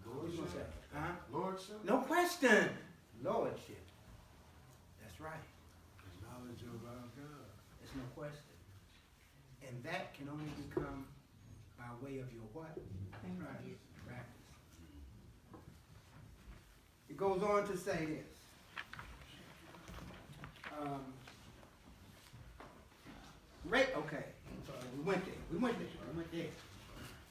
What you gonna say? Lordship. Huh? Lordship. No question. Lordship. That's right. The knowledge of our God. There's no question. And that can only become by way of your what? Practice. It goes on to say this. Okay. We went there.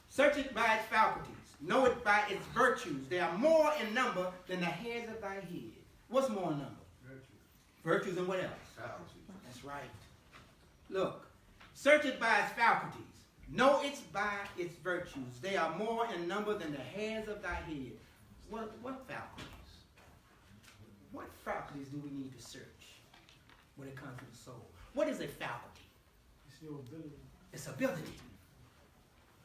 Search it by its faculties. Know it by its virtues. They are more in number than the hairs of thy head. What's more in number? Virtues and what else? That's right. Look. Search it by its faculties. Know it by its virtues. They are more in number than the hairs of thy head. What faculties? What faculties do we need to search when it comes to the soul? What is a faculty? It's your ability. It's ability.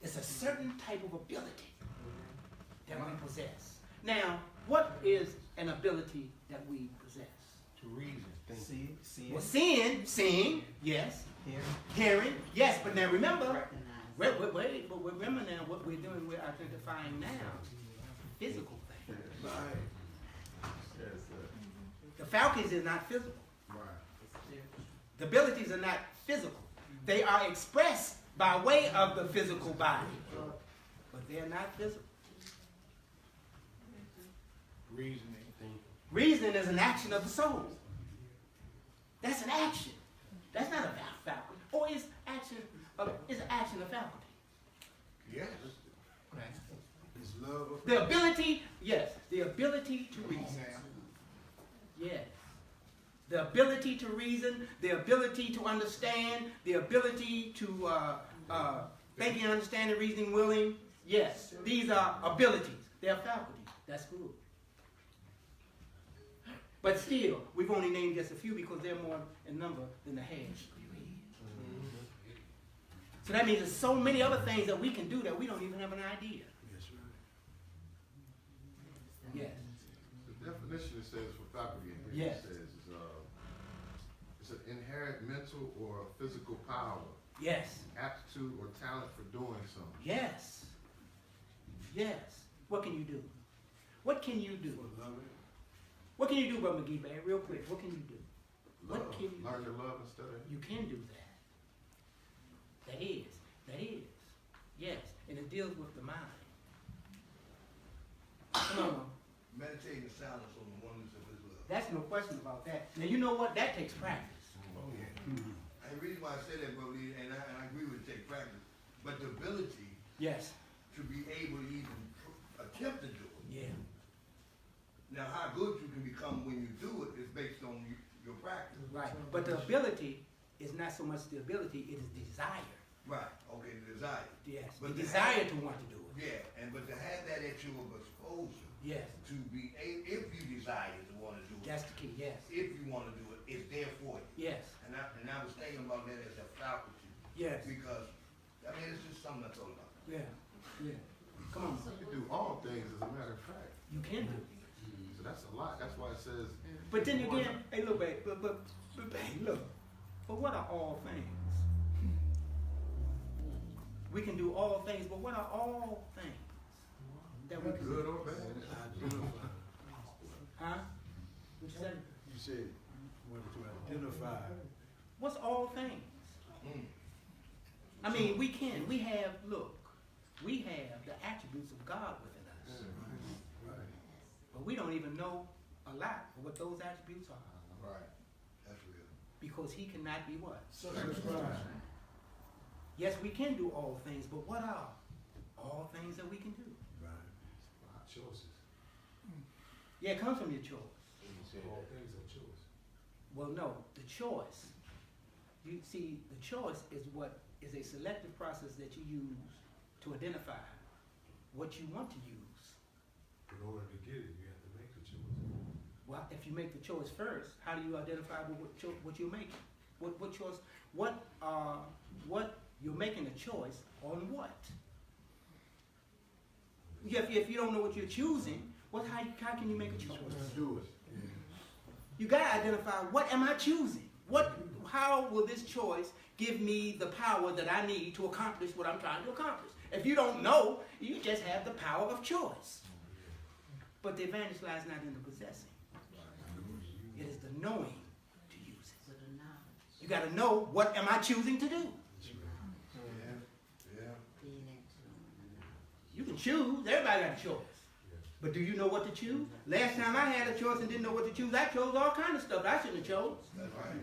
It's a certain type of ability that we possess. Now, what is an ability that we possess? To reason. Think. See. Well, seeing, yes. Hearing, yes. But now remember, wait, but remember now what we're doing. We're identifying now physical things. Right. Yes, sir. The faculties is not physical. Right. The abilities are not physical. They are expressed by way of the physical body, but they're not physical. Reasoning. Reasoning is an action of the soul. That's an action. That's not a faculty. Or is action a faculty? Yes. Is love a The ability, yes, the ability to reason. Yes. The ability to reason, the ability to understand, the ability to thinking, understanding, reasoning, willing. Yes, these are abilities. They're faculties. That's good. But still, we've only named just a few because they're more in number than the heads. So that means there's so many other things that we can do that we don't even have an idea. Yes, right. Yes. The definition it says for faculty in here, Yes. it says it's an inherent mental or physical power, Yes. aptitude or talent for doing something. Yes. Yes. What can you do? What can you do? For loving. What can you do, Brother McGee, man? Real quick, what can you do? Love. What can you Learn do? to love instead of You can do that. That is. Yes. And it deals with the mind. Come on. Meditating in silence on the wonders of his love. That's no question about that. Now, you know what? That takes practice. Oh, yeah. And the reason why I say that, Brother Lee, and I agree with it, take practice, but the ability Yes. to be able to even attempt to do it. Yeah. Now, how good you can become when you do it is based on your practice. Right. But the ability is not so much the ability, it is desire. Right, okay, the desire. Yes. But the to desire have- to want to do it. Yeah, but to have that at your disposal, Yes. to be if you desire to want to do it, That's the key. Yes. if you want to do it, it's there for you. Yes. And I was thinking about that as a faculty Yes. because, I mean, it's just something I thought about. Yeah. Yeah. Come on. you can do all things as a matter of fact. You can do. So that's a lot. That's why it says But then again, hey, look, babe, but babe, look. But what are all things? We can do all things, but what are all things that we can good do? or bad. Identify. Huh? What you say? You said you wanted to identify. What's all things? Mm. I mean, we have the attributes of God within us. Right. But we don't even know a lot of what those attributes are. Right, that's real. Because he cannot be what? Satisfied. Yes, we can do all things, but what are all things that we can do? Right. Our choices. Yeah, it comes from your choice. All things are choice. Well, no, the choice. You see, the choice is a selective process that you use to identify what you want to use. In order to get it, you have to make a choice. Well, if you make the choice first, how do you identify what you're making? What choice? What you're making a choice on what? If you don't know what you're choosing, how can you make a choice? Do it. You gotta identify, what am I choosing? How will this choice give me the power that I need to accomplish what I'm trying to accomplish? If you don't know, you just have the power of choice. But the advantage lies not in the possessing. It is the knowing to use it. So the knowledge, You gotta know, what am I choosing to do? Yeah. being into the knowledge. You can choose, everybody got a choice. But do you know what to choose? Last time I had a choice and didn't know what to choose, I chose all kind of stuff I shouldn't have chose. That's right.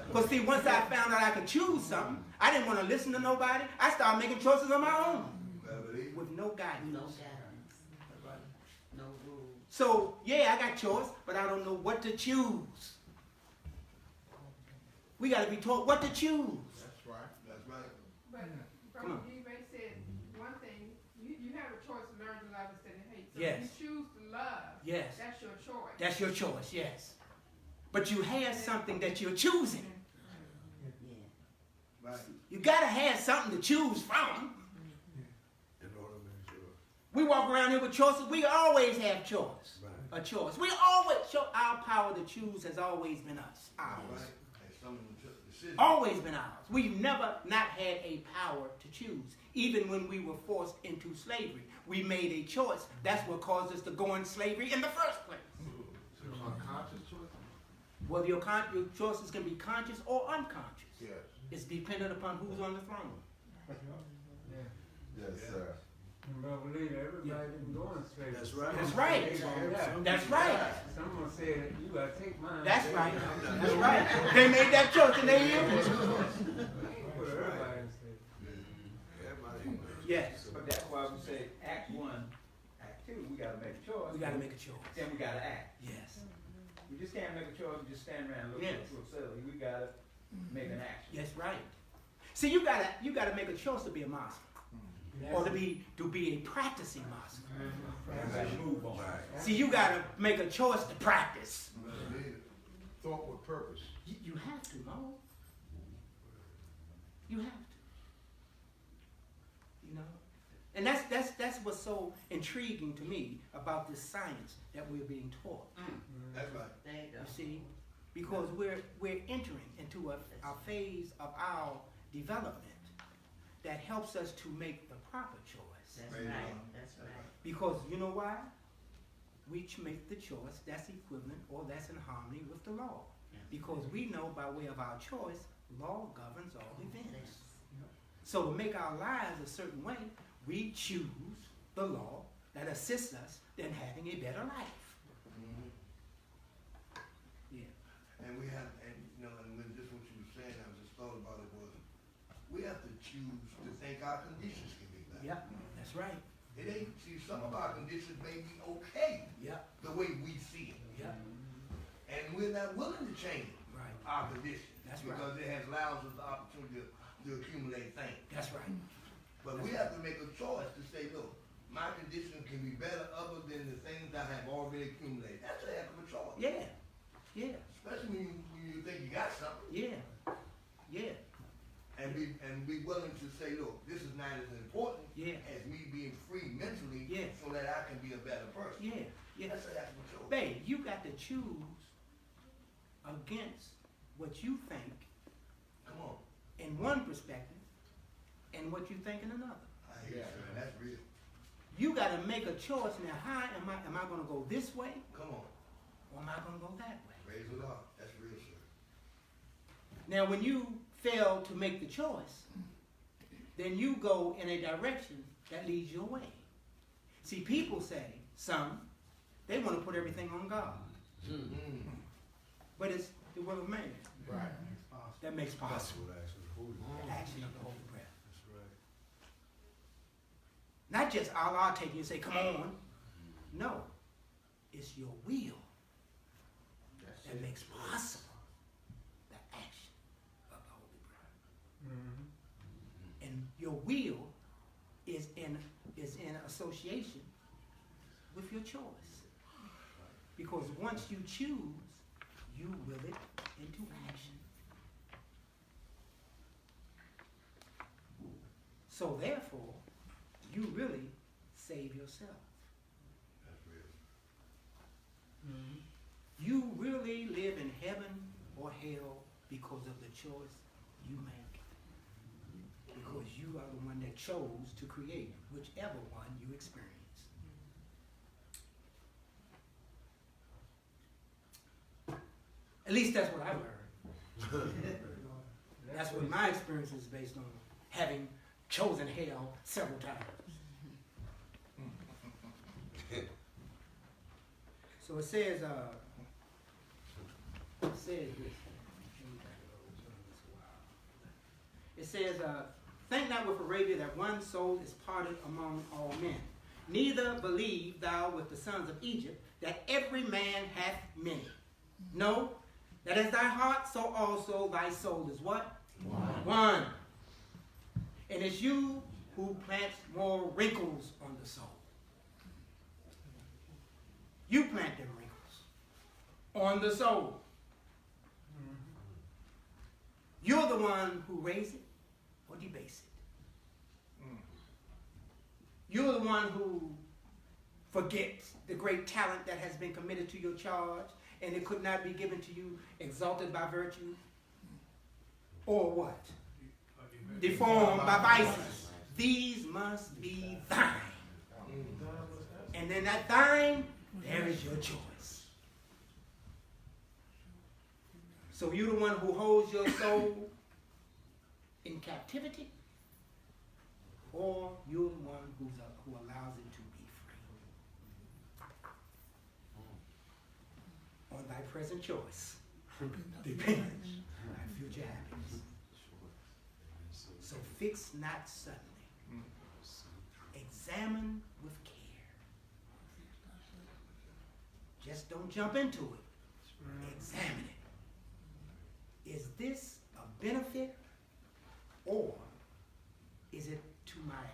Because see, once I found out I could choose something, I didn't want to listen to nobody. I started making choices on my own with no guidance. No guidance, no rules. So, yeah, I got choice, but I don't know what to choose. We got to be taught what to choose. That's right. That's right. But Come Brother on. D-Ray said one thing, you have a choice to learn to love instead of hate. So Yes. if you choose to love, Yes. that's your choice. That's your choice, yes. But you have something that you're choosing. Yeah. Right. You got to have something to choose from. In order to make sure. We walk around here with choices. We always have choice. Right. A choice. We always show our power to choose has always been us. Ours. Right. And some of them took the decision. Always been ours. We've never not had a power to choose. Even when we were forced into slavery, we made a choice. That's what caused us to go in slavery in the first place. So unconscious choice? Well, your choices can be conscious or unconscious. Yes. It's dependent upon who's on the throne. Yes, sir. Brother leader, everybody didn't go in straight. That's right. That's right. They gonna- yeah. That's right. Someone said, you gotta take mine. That's They- right. That's right. They made that choice and they used it. They ain't put everybody in straight. Yes. But that's why we say Act 1, Act 2, we gotta make a choice. We gotta make a choice. Then we gotta act. Yes. We just can't make a choice and just stand around and look, Yes. look silly. We gotta make an action. That's right. See, you gotta make a choice to be a Muslim. Or to be a practicing Muslim. Everybody move on. See, you gotta make a choice to practice. Thought with purpose. You have to, Mo. You have to. You know? And that's what's so intriguing to me about this science that we're being taught. That's right. There you go. You see? Because we're entering into a phase of our development that helps us to make the proper choice. That's Right. right, that's right. Because you know why? We make the choice that's equivalent or that's in harmony with the law. Because we know by way of our choice, law governs all events. So to make our lives a certain way, we choose the law that assists us in having a better life. Yeah. And we have, and you know, and when just what you were saying, I just thought about it was, we have to choose to think our conditions can be better. Yeah, that's right. It ain't, see, some of our conditions may be okay Yeah, the way we see it. yeah, And we're not willing to change right. our conditions. That's right. Because it has allows us the opportunity to accumulate things. That's right. But we have to make a choice to say, look, my condition can be better other than the things I have already accumulated. That's a heck of a choice. Yeah, yeah, Especially when you think you got something. yeah, yeah, And be willing to say, look, this is not as important yeah, as me being free mentally Yes. so that I can be a better person. yeah, yeah. That's a heck of a choice. Babe, you got to choose against what you think Come on. in one perspective and what you think in another. I hear you, sir. That's real. You got to make a choice now. How am I going to go this way Come on. or am I going to go that way? Praise the Lord. That's real, sir. Now, when you fail to make the choice, then you go in a direction that leads you away. See, people say, some, they want to put everything on God. But it's the will of man Right. that makes possible Possible action of the Holy Ghost. the action of the Holy Breath. That's right. Not just Allah take you and say, come on. No. It's your will that makes possible the action of the Holy Breath. And your will is in association with your choice. Because once you choose, you will it into action. So therefore, you really save yourself. That's real. You really live in heaven or hell because of the choice you make. Because you are the one that chose to create whichever one you experience. At least that's what I've learned. That's what my experience is based on, having chosen hell several times. So it says this. It says, think not with Arabia that one soul is parted among all men. Neither believe thou with the sons of Egypt that every man hath many. No, that as thy heart, so also thy soul is what? One. And it's you who plants more wrinkles on the soul. You plant them wrinkles on the soul. You're the one who raise it or debase it. You're the one who forgets the great talent that has been committed to your charge, and it could not be given to you exalted by virtue. Or what? Deformed by vices. These must be thine. And then that thine, there is your choice. So you're the one who holds your soul in captivity, or you're the one who allows it to be free. On thy present choice depends thy future happiness. So fix not suddenly. Examine with care. Just don't jump into it. Examine it. Is this a benefit or is it to my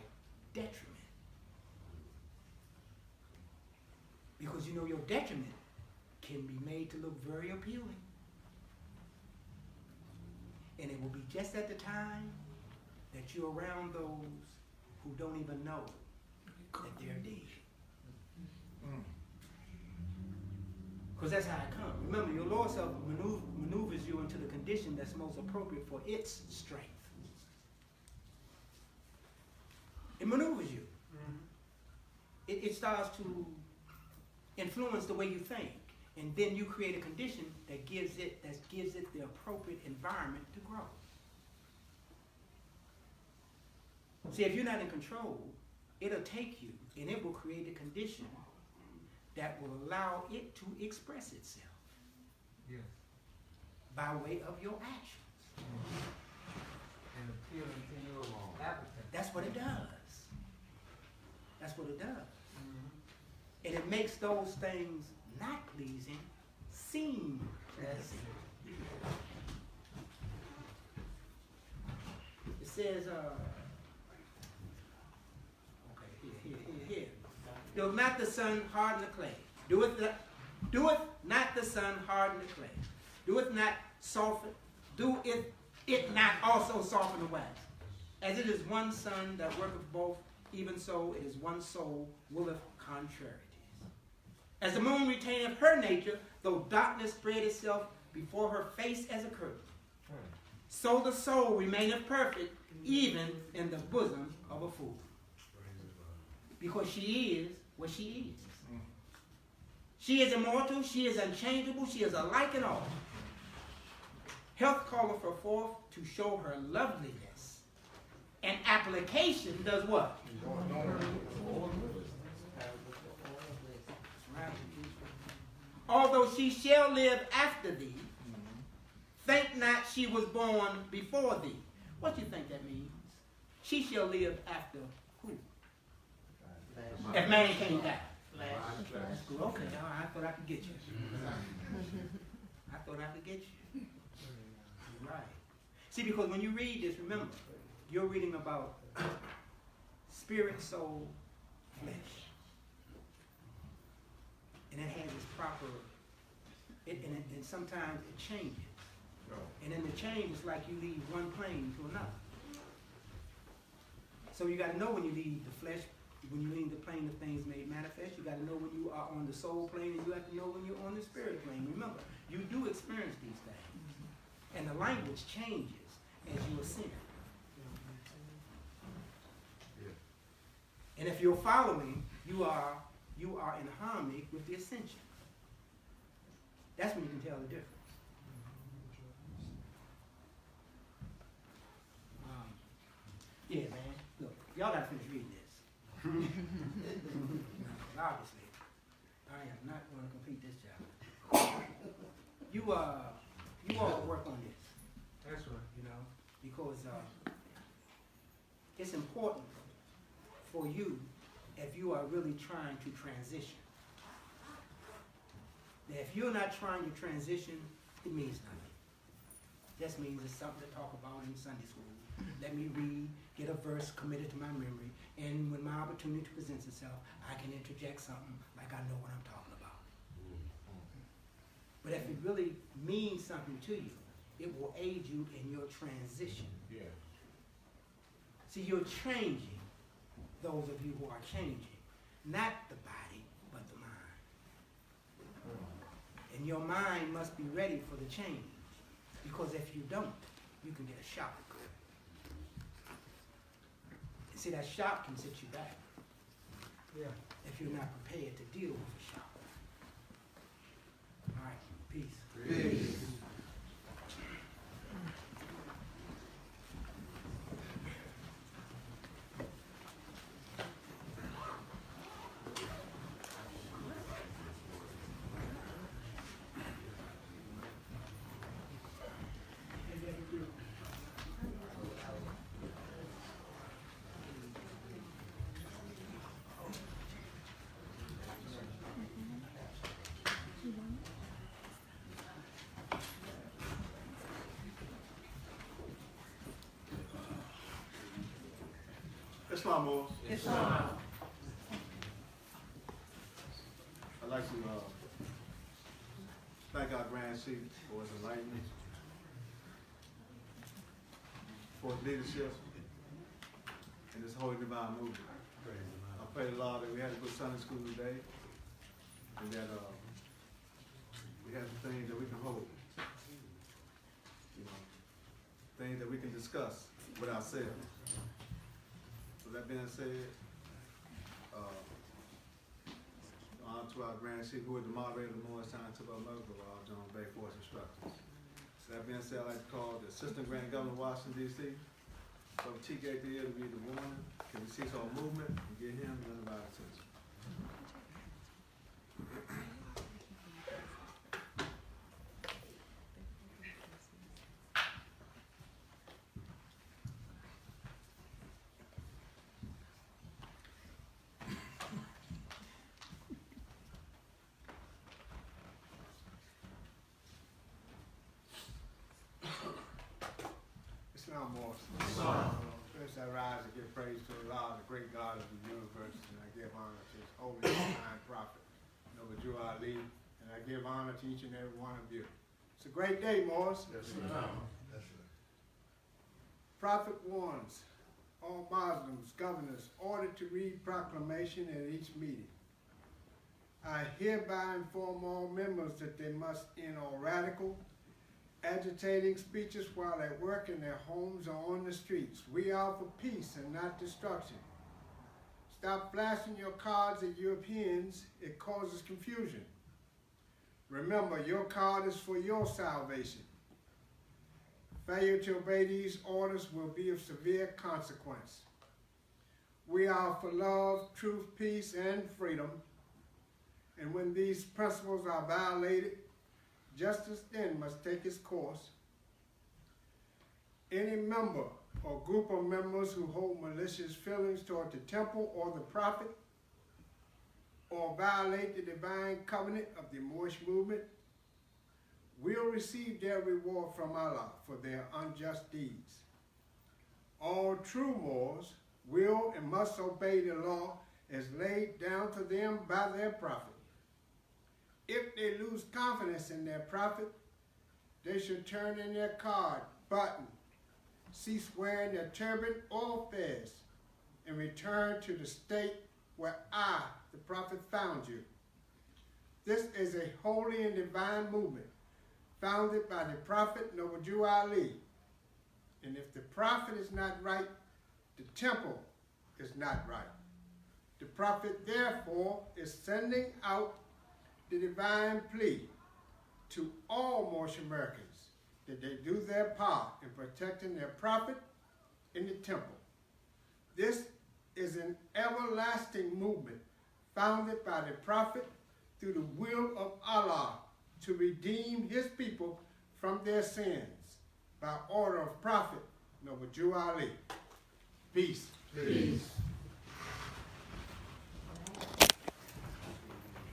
detriment? Because you know your detriment can be made to look very appealing. And it will be just at the time that you're around those who don't even know that they're dead. Because that's how it comes. Remember, your lower self maneuvers you into the condition that's most appropriate for its strength. It maneuvers you. It starts to influence the way you think. And then you create a condition that gives it the appropriate environment to grow. See, if you're not in control, it'll take you and it will create a condition that will allow it to express itself. Yes. By way of your actions. And appealing to your appetite. That's what it does. That's what it does. And it makes those things not pleasing seem pleasing. It says, here. Doeth not the sun harden the clay? Doeth not the sun harden the clay? Doeth it not also soften the wax? As it is one sun that worketh both, even so it is one soul willeth contrariety. As the moon retaineth her nature, though darkness spread itself before her face as a curtain, so the soul remaineth perfect, even in the bosom of a fool. Because she is what she is. She is immortal, she is unchangeable, she is alike in all. Health calleth her forth to show her loveliness. And application does what? Although she shall live after thee, think not she was born before thee. What do you think that means? She shall live after who? If man can't die. That's good. Okay, I thought I could get you. I thought I could get you. Right. See, because when you read this, remember, you're reading about spirit, soul, flesh. And it has its proper, and sometimes it changes. And in the change, it's like you leave one plane to another. So you got to know when you leave the flesh, when you leave the plane of things made manifest. You got to know when you are on the soul plane, and you have to know when you're on the spirit plane. Remember, you do experience these things. And the language changes as you ascend. And if you're following, you are in harmony with the ascension. That's when you can tell the difference. Yeah, man. Look, y'all gotta finish reading this. Obviously, I am not going to complete this chapter. You all work on this. That's right. You know, because it's important for you if you are really trying to transition. Now, if you're not trying to transition, it means nothing. It just means it's something to talk about in Sunday school. Let me read, get a verse committed to my memory, and when my opportunity presents itself, I can interject something like I know what I'm talking about. But if it really means something to you, it will aid you in your transition. Yeah. See, you're changing those of you who are changing, not the body, but the mind. And your mind must be ready for the change, because if you don't, you can get a shock. And see, that shock can set you back. Yeah. If you're not prepared to deal with a shock. All right, peace. Peace. Islam, Morris. Islam. I'd like to thank our Grand Chief for his enlightenment, for his leadership in this Holy Divine Movement. I pray the Lord that we had a good Sunday school today, and that we have some things that we can hold, things that we can discuss with ourselves. So that being said, on to our Grand Chief, who is the moderator of the Morristown Timber Medical John Bay Force Instructors. So that being said, I'd like to call the Assistant Grand Governor of Washington, D.C., so T.K. to read the warning. Can we cease all movement and get him none of our attention? Islam, Morris. First I rise and give praise to Allah, the great God of the universe, and I give honor to his holy and divine prophet, Noble Drew Ali, and I give honor to each and every one of you. It's a great day, Morris. Yes, sir. Yes, sir. Prophet warns all Muslims, governors, ordered to read proclamation at each meeting. I hereby inform all members that they must end all radical, agitating speeches while at work in their homes or on the streets. We are for peace and not destruction. Stop flashing your cards at Europeans. It causes confusion. Remember, your card is for your salvation. Failure to obey these orders will be of severe consequence. We are for love, truth, peace, and freedom. And when these principles are violated, justice then must take its course. Any member or group of members who hold malicious feelings toward the temple or the prophet, or violate the divine covenant of the Moorish movement, will receive their reward from Allah for their unjust deeds. All true Moors will and must obey the law as laid down to them by their prophet. If they lose confidence in their prophet, they should turn in their card, button, cease wearing their turban or fez, and return to the state where I, the prophet, found you. This is a holy and divine movement founded by the prophet Noble Drew Ali. And if the prophet is not right, the temple is not right. The prophet, therefore, is sending out the divine plea to all Moorish Americans that they do their part in protecting their prophet in the temple. This is an everlasting movement founded by the prophet through the will of Allah to redeem his people from their sins by order of prophet Noble Drew Ali. Peace. Peace.